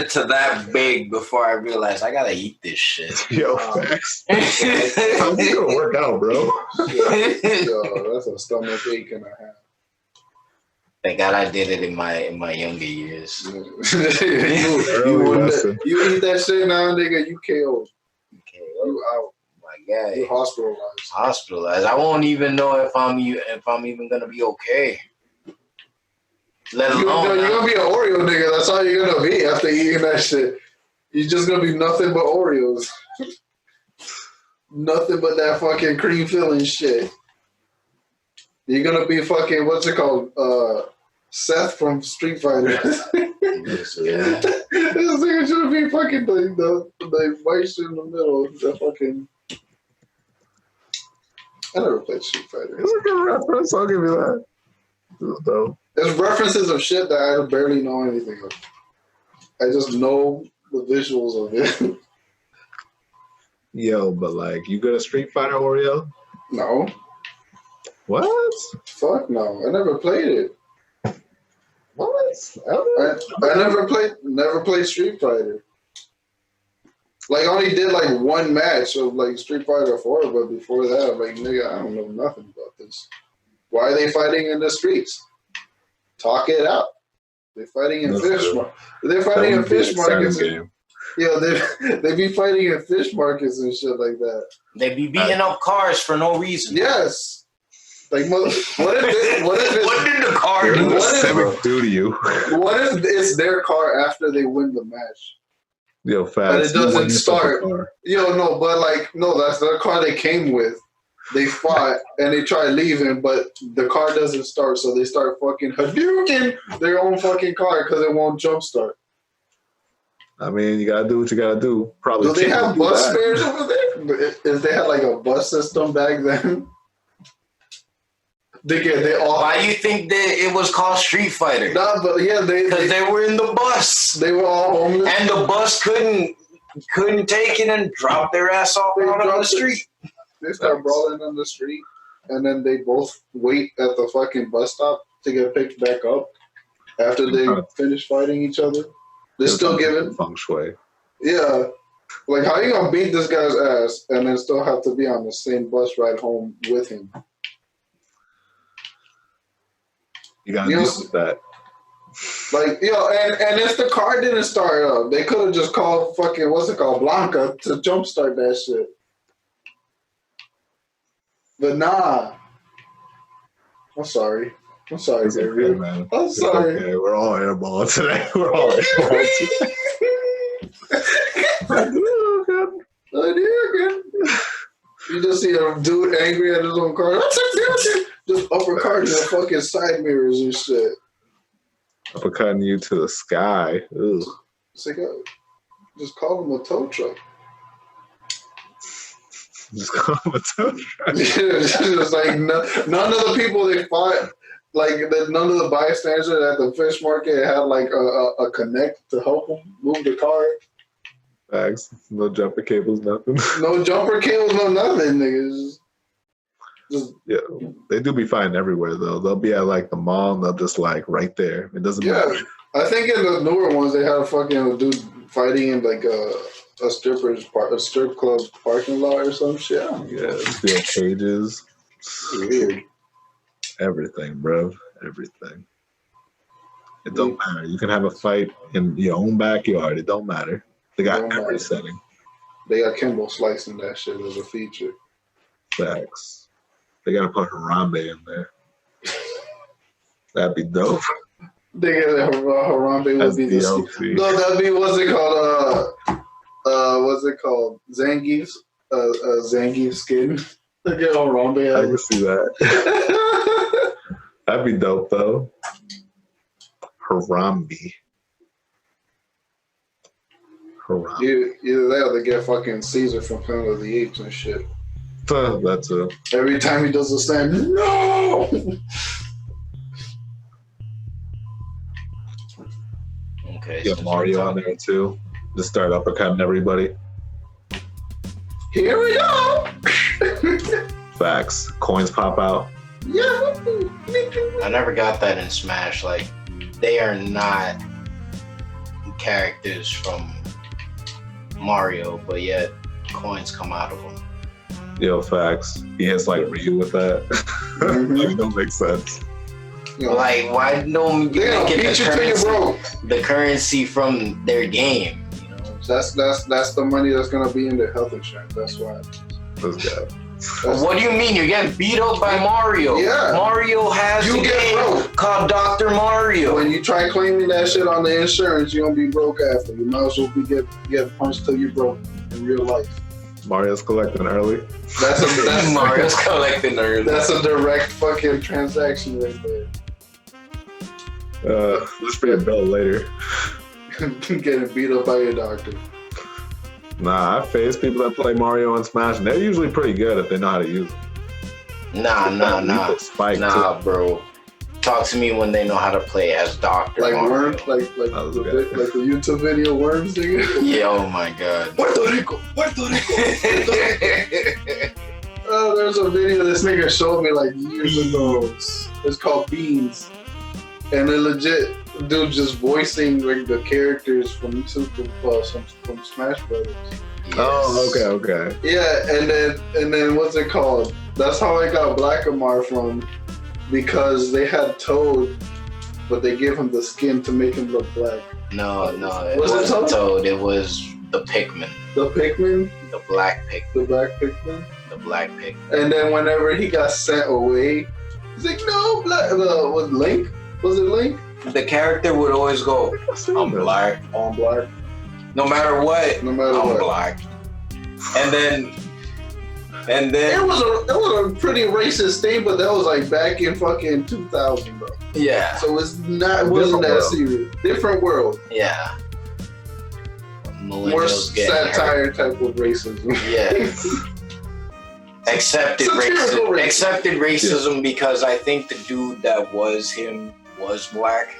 it to that big before I realized I gotta eat this shit. Yo, facts. How's it gonna work out, bro? Yo, that's a stomach ache and a half. Thank God I did it in my younger years. You eat that shit now, nigga, you KO. You out. My God. You hospitalized. I won't even know if I'm even gonna be okay. Let alone you're gonna be an Oreo nigga. That's all you're gonna be after eating that shit. You're just gonna be nothing but Oreos. Nothing but that fucking cream filling shit. You're gonna be fucking what's it called? Seth from Street Fighter. This nigga should be fucking the white shit in the middle. The fucking. I never played Street Fighter. It's a good reference. I'll give you that. Though. There's references of shit that I barely know anything of. I just know the visuals of it. Yo, but like, you got a Street Fighter Oreo? No. What? Fuck no. I never played it. What? I never played Street Fighter. Like, I only did like one match of like Street Fighter 4, but before that, like, nigga, I don't know nothing about this. Why are they fighting in the streets? Talk it out. They're fighting in fish markets. They're fighting in fish markets. Yeah, they be fighting in fish markets and shit like that. They be beating up cars for no reason. Yes. Like, what if what did the car do? Do to you? What if it's their car after they win the match? Yo, fast. But it doesn't start. Yo, no, but like, no, that's the car they came with. They fought and they tried leaving, but the car doesn't start, so they start fucking Hadouken their own fucking car because it won't jump start. I mean, you gotta do what you gotta do. Probably. Do they have bus spares over there? If they had like a bus system back then, they all. Why do you think that it was called Street Fighter? Nah, but yeah, because they were in the bus. They were all homeless, and the bus couldn't take it and drop their ass off out on the street. They start brawling on the street, and then they both wait at the fucking bus stop to get picked back up after they finish fighting each other. They're still giving feng shui. Yeah, like how you gonna beat this guy's ass and then still have to be on the same bus ride home with him? You gotta deal with that. Like, and if the car didn't start up, they could have just called fucking Blanca to jumpstart that shit. But nah. I'm sorry, okay, man. I'm sorry. Okay. We're all airball today. We're all airball today. I do again. You just see a dude angry at his own car. Just uppercutting the fucking side mirrors and shit. Uppercutting you to the sky. Ooh. Just call him a tow truck. Just call him a tow truck. Just like none of the people they fought, like none of the bystanders at the fish market had like a connect to help them move the car. Facts. No jumper cables, nothing. No jumper cables, no nothing, niggas. Yeah, they do be fighting everywhere though. They'll be at like the mall and they'll just like right there. It doesn't matter. I think in the newer ones they had a fucking dude fighting in like a strip club parking lot or some shit. Yeah, steel cages. Weird. Everything, bro. Everything. It don't matter. You can have a fight in your own backyard. It don't matter. They got every setting. They got Kimbo slicing that shit as a feature. Facts. They gotta put Harambe in there. That'd be dope. They got Harambe would be the DLC. No, that'd be what's it called? Zangief's Zangief skin. Look at Harambe. I can see that. That'd be dope though. Harambe. Either that or they get fucking Caesar from Planet of the Apes and shit. That's it. Every time he does a stand, no! Okay. Get Mario on there too. Just start uppercutting everybody. Here we go! Facts. Coins pop out. Yeah. I never got that in Smash. Like, they are not characters from Mario, but yet coins come out of them. Yo, facts. He hits like Ryu with that. Like, don't make sense. Like, why don't you Damn, get the the currency from their game? You know, that's the money that's gonna be in their health insurance. That's why. This guy. What do you mean? You're getting beat up by Mario? Yeah. Mario has a game called Dr. Mario. When you try claiming that shit on the insurance, you're gonna be broke after. You might as well get punched till you're broke in real life. Mario's collecting early. That's Mario's collecting early. That's a direct fucking transaction right there. Let's pay a bill later. Getting beat up by your doctor. Nah, I face people that play Mario and Smash, and they're usually pretty good if they know how to use it. Nah. Spike Nah, bro. Talk to me when they know how to play as Dr. Like Mario. Worms, like the YouTube video Worms thing. Yeah, oh my god. Puerto Rico. Oh, there's a video this nigga showed me like years ago. It's called Beans, and they legit dude just voicing like the characters from from Smash Brothers. Yes. Oh, okay. Yeah, and then what's it called? That's how I got Blackamar from, because they had Toad, but they gave him the skin to make him look black. No, it Was it wasn't Toad? Toad. It was the Pikmin. The Pikmin, The black Pikmin. the black Pikmin. The black Pikmin. And then whenever he got sent away, he's like, no, black. Was Link? Was it Link? The character would always go, I'm black. On black. No matter what, No matter I'm what. black. And then It was a pretty racist thing, but that was like back in fucking 2000, bro. yeah. So it wasn't that serious. Different world. Yeah. More Millennials getting hurt. satire type of racism. Yeah. Accepted Satirical racism. racism. Accepted racism because I think the dude that was him was black.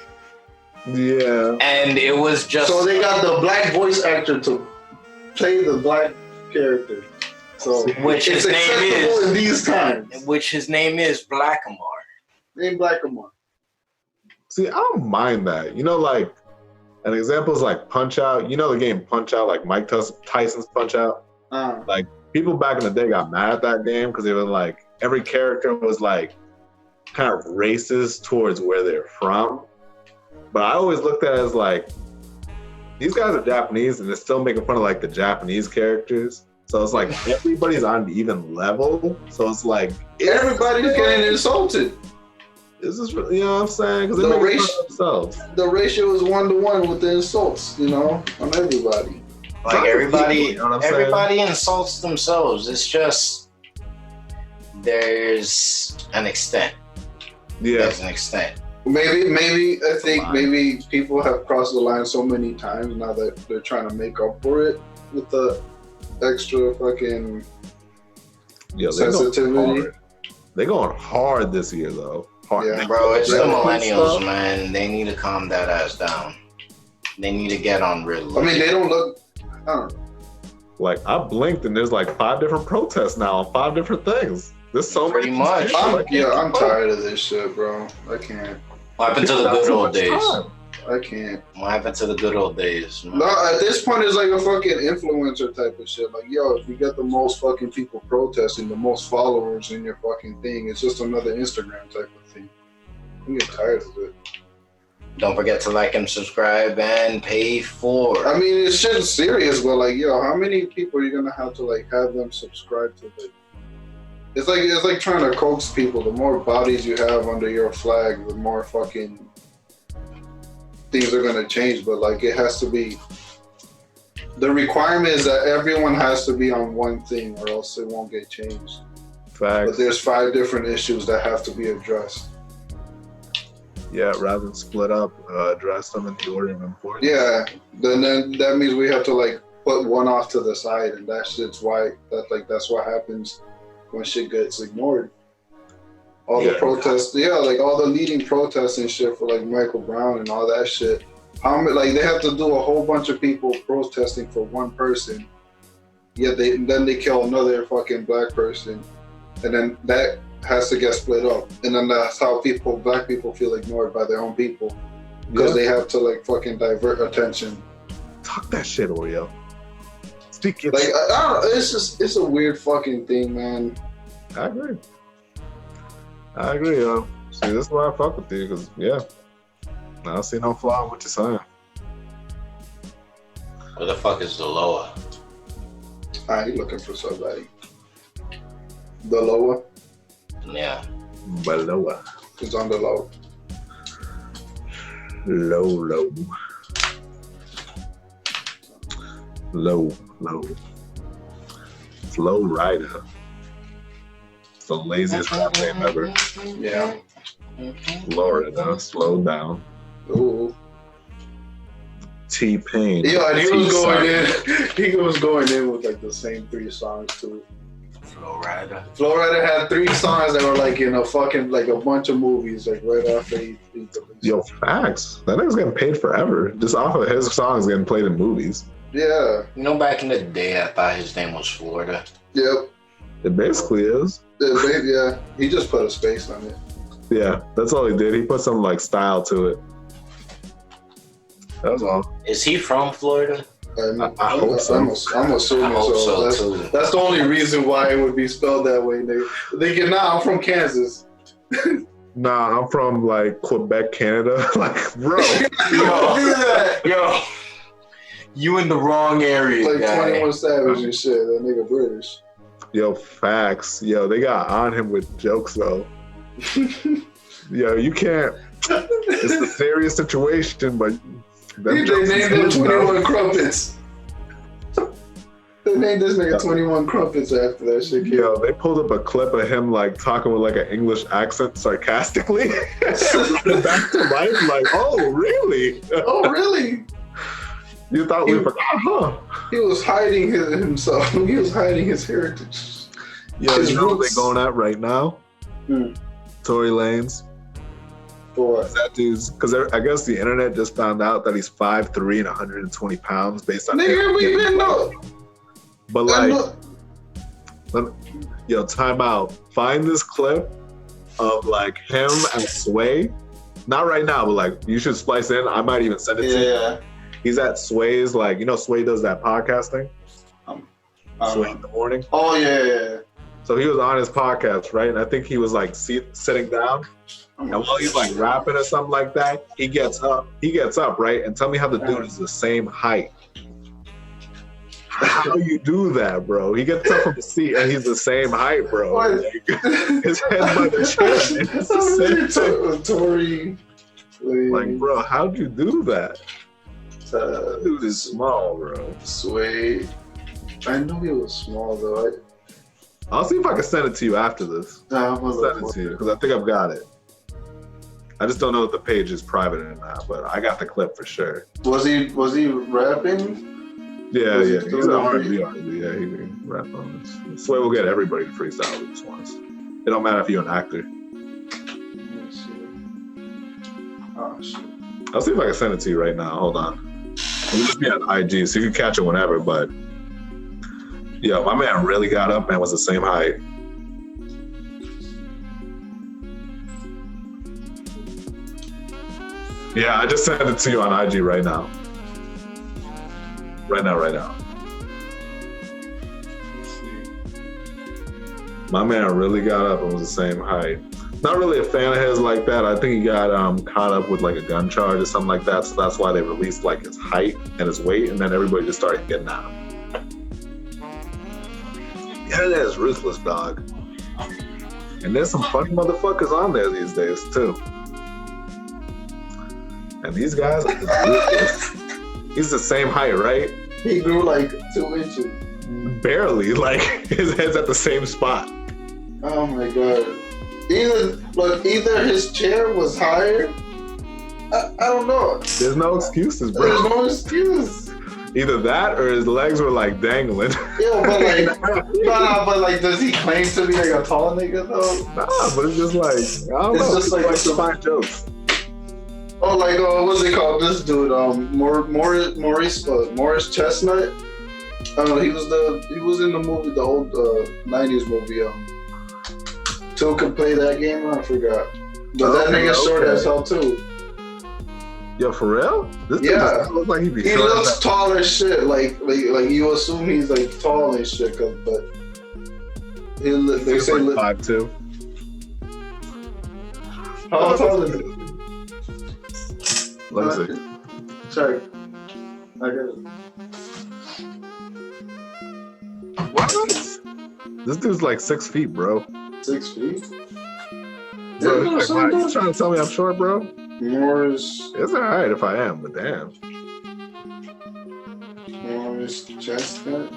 Yeah. And it was just So they got the black voice actor to play the black character. So Which it's his name acceptable is. in these times. which his name is Blackamar. Name Blackamore. See, I don't mind that. You know, like, an example is like Punch Out. You know the game Punch Out, like Mike Tyson's Punch Out? Like, people back in the day got mad at that game because they were like, every character was like kind of racist towards where they're from. But I always looked at it as like, these guys are Japanese and they're still making fun of like the Japanese characters. So it's like everybody's on an even level. So it's like Everybody's getting insulted. Is this really, you know what I'm saying? Because The they make race- fun of themselves. The ratio is 1-to-1 with the insults, on everybody. Like everybody, You know what I'm saying? everybody insults themselves. It's just there's an extent. Yeah. There's an extent. Maybe I think Line. maybe people have crossed the line so many times now that they're trying to make up for it with the extra fucking Yeah, sensitivity. They're going hard this year, though. Hard. Yeah. Bro, it's the Yeah. millennials, man. They need to calm that ass down. They need to get on real. I mean, they don't look. I don't know. Like I blinked and there's like 5 different protests now on 5 different things. There's so Pretty many. much. I'm tired of this shit, bro. I can't. What happened to the good old days? I can't. What happened to the good old days? Man? No, at this point, it's like a fucking influencer type of shit. Like, yo, if you get the most fucking people protesting, the most followers in your fucking thing, it's just another Instagram type of thing. I'm getting tired of it. Don't forget to like and subscribe and pay for. I mean, it's shit serious, but like, yo, how many people are you gonna have to like have them subscribe to it? It's like trying to coax people. The more bodies you have under your flag, the more fucking things are gonna change. But like, it has to be. The requirement is that everyone has to be on one thing, or else it won't get changed. Facts. But there's 5 different issues that have to be addressed. Yeah, rather than split up, address them in the order of importance. Yeah, then that means we have to like put one off to the side, and that's what happens when shit gets ignored. All the protests, like all the leading protests and shit for like Michael Brown and all that shit. Like they have to do a whole bunch of people protesting for one person, yet then they kill another fucking black person, and then that has to get split up, and then that's how black people feel ignored by their own people because they have to like fucking divert attention. Talk that shit, Oreo. Speak your Like shit. I don't know, it's a weird fucking thing, man. I agree, yo. See, this is why I fuck with you, because I don't see no flaw in what you're saying. Where the fuck is the lower? You looking for somebody? The lower Yeah. Below. is on the low. Low. Flow Rider. It's the laziest rap name ever. Yeah. Florida, slow down. Ooh. T-Pain. Yeah, and he was T-Sign. going in. He was going in with like the same 3 songs too. Florida. Florida had 3 songs that were like in a fucking like a bunch of movies like right after he released. Yo, facts. That nigga's getting paid forever. Just off of his songs getting played in movies. Yeah. You know, back in the day, I thought his name was Florida. Yep. It basically is. Yeah. He just put a space on it. Yeah, that's all he did. He put some like style to it. That was all. Is he from Florida? I hope so. I'm assuming I hope so. so too. That's the only reason why it would be spelled that way, nigga. Thinking, nah, I'm from Kansas. Nah, I'm from like Quebec, Canada. Like, bro. Yo, you in the wrong area, Like guy. 21 Savage and shit. That nigga British. Yo, facts. Yo, they got on him with jokes though. Yo, you can't. It's a serious situation, but They named him 21 Crumpets. They named this nigga 21 Crumpets after that shit. Yo, they pulled up a clip of him like talking with like an English accent sarcastically. Back to life, like, oh really? Oh, really? You thought we forgot, huh? He was hiding himself. He was hiding his heritage. Yo, His you know what roots. they're going at right now? Tory Lanez. For That dude's, because I guess the internet just found out that he's 5'3" and 120 pounds based on. nigga, we been know. But like, yo, time out. Find this clip of like him and Sway. Not right now, but like you should splice in. I might even send it to you. Yeah. He's at Sway's, like, you know, Sway does that podcast thing. Sway in the morning. Oh yeah. So he was on his podcast, right? And I think he was like sitting down. And while he's like rapping or something like that, he gets up, right? And tell me how the dude is the same height. How you do that, bro? He gets up from the seat and he's the same height, bro. Like, his head by the chin. It's the same thing. Tory. Like, bro, how'd you do that? That dude is small, bro. Sway. I knew he was small though. I'll see if I can send it to you after this. I'll send it to you because I think I've got it. I just don't know if the page is private or not, but I got the clip for sure. Was he rapping? Yeah, Was he he's doing an R&B? R&B. Yeah, he can rap on this. Sway will get everybody to freestyle this once. It don't matter if you're an actor. Let's see. Oh shit. I'll see if I can send it to you right now. Hold on. It'll just be on IG, so you can catch it whenever. But Yo, my man really got up and was the same height. Yeah, I just sent it to you on IG right now. Right now. My man really got up and was the same height. Not really a fan of his like that. I think he got caught up with like a gun charge or something like that. So that's why they released like his height and his weight, and then everybody just started getting at him. Yeah, that is ruthless, dog. And there's some funny motherfuckers on there these days too. And these guys, he's the same height, right? He grew like 2 inches. Barely, like his head's at the same spot. Oh my god. Either his chair was higher. I don't know. There's no excuses, bro. There's no excuse. Either that or his legs were like dangling. Yeah, but like, does he claim to be like a tall nigga though? Nah, but it's just like, I don't know. Just like to find jokes. Oh, like what's it called? This dude, Morris Chestnut. I don't know. He was in the movie, the old '90s movie. Two could play that game. I forgot. But that nigga's short as hell too. Yo, for real? This dude just looks like he'd be He short looks tall as shit. Like you assume he's like tall and shit, but they say like 5'2". How tall is it? Let me see. Sorry, I got it. What? This dude's like 6 feet, bro. 6 feet. Bro, you trying to tell me I'm short, bro? Morris It's alright if I am, but damn. Chestnut.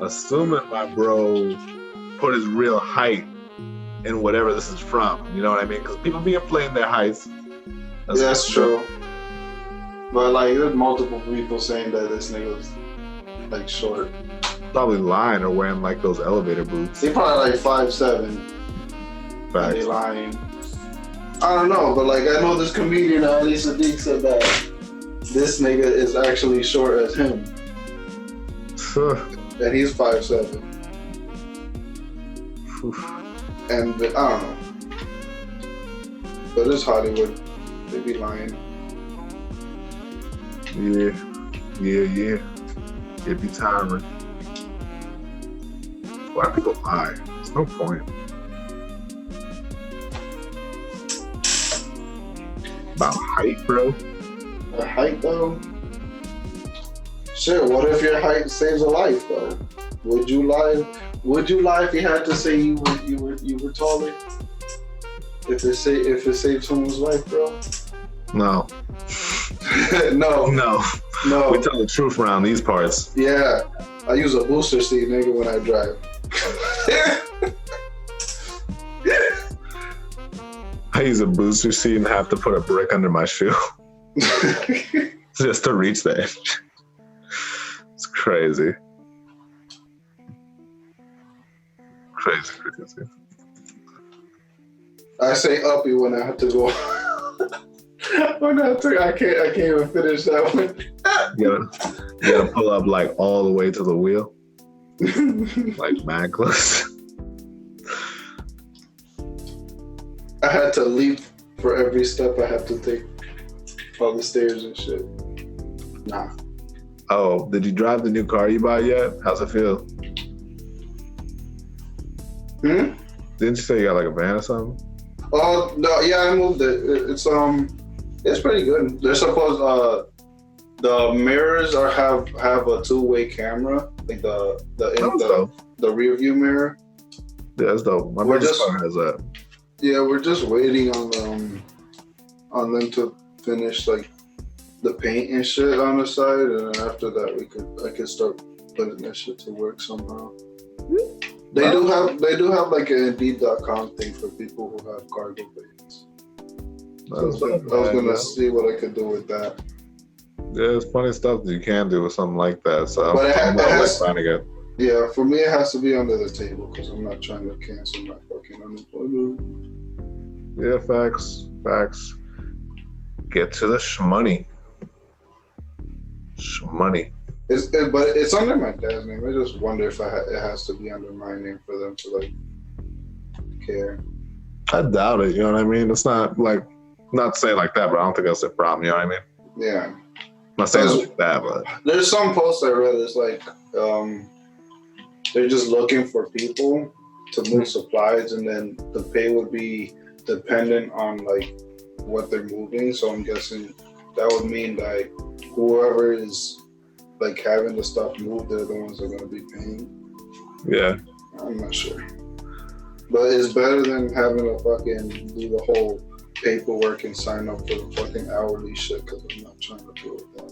Assuming my bro put his real height in whatever this is from, you know what I mean? Because people be inflating their heights. That's true. But like, there's multiple people saying that this nigga's like short. Probably lying or wearing like those elevator boots. He probably like 5'7". Facts. They lying. I don't know, but like I know this comedian Ali Sadiq said that this nigga is actually short as him, and he's 5'7". And I don't know, but it's Hollywood. They be lying. Yeah. It'd be tiring. Why people lie? There's no point. About height, bro. Your height though? Shit, what if your height saves a life though? Would you lie? Would you lie if you had to say you were taller? If it saved someone's life, bro? No. No. We tell the truth around these parts. Yeah, I use a booster seat, nigga, when I drive. I use a booster seat and have to put a brick under my shoe just to reach the edge. It's crazy. Crazy. I say uppy when I have to go. I can't even finish that one. You gotta pull up like all the way to the wheel, like mad close. I had to leap for every step I have to take on the stairs and shit. Nah. Oh, did you drive the new car you bought yet? How's it feel? Didn't you say you got like a van or something? Oh no, yeah, I moved it. It's pretty good. They're supposed the mirrors have a two-way camera, like the rear view mirror. Yeah, that's dope. My brother's car has that. Yeah, we're just waiting on them to finish like the paint and shit on the side, and then after that I could start putting that shit to work somehow. They do have like an Indeed.com thing for people who have cargo vans. I was gonna see what I could do with that. Yeah, there's plenty of stuff that you can do with something like that. So But I'm trying to get. Yeah, for me it has to be under the table because I'm not trying to cancel my fucking unemployment. Yeah, facts. Get to the shmoney. But it's under my dad's name. I just wonder if it has to be under my name for them to like care. I doubt it. You know what I mean? It's not like, not to say it like that, but I don't think that's a problem. You know what I mean? Yeah. I'm not saying it like that, but there's some posts I read. It's like they're just looking for people to move supplies, and then the pay would be dependent on like what they're moving. So I'm guessing that would mean like whoever is like having the stuff moved, they're the ones that are going to be paying. yeah. I'm not sure, but it's better than having to fucking do the whole paperwork and sign up for the fucking hourly shit, because I'm not trying to deal with that.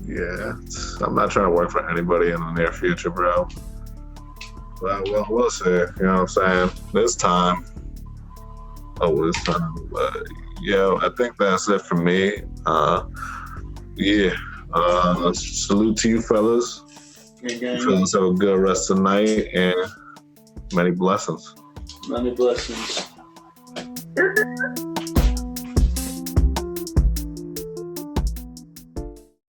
Yeah, I'm not trying to work for anybody in the near future, bro. Well, we'll see. You know what I'm saying? This time. But I think that's it for me. Salute to you, fellas. Fellas, have a good rest of the night and many blessings. Many blessings.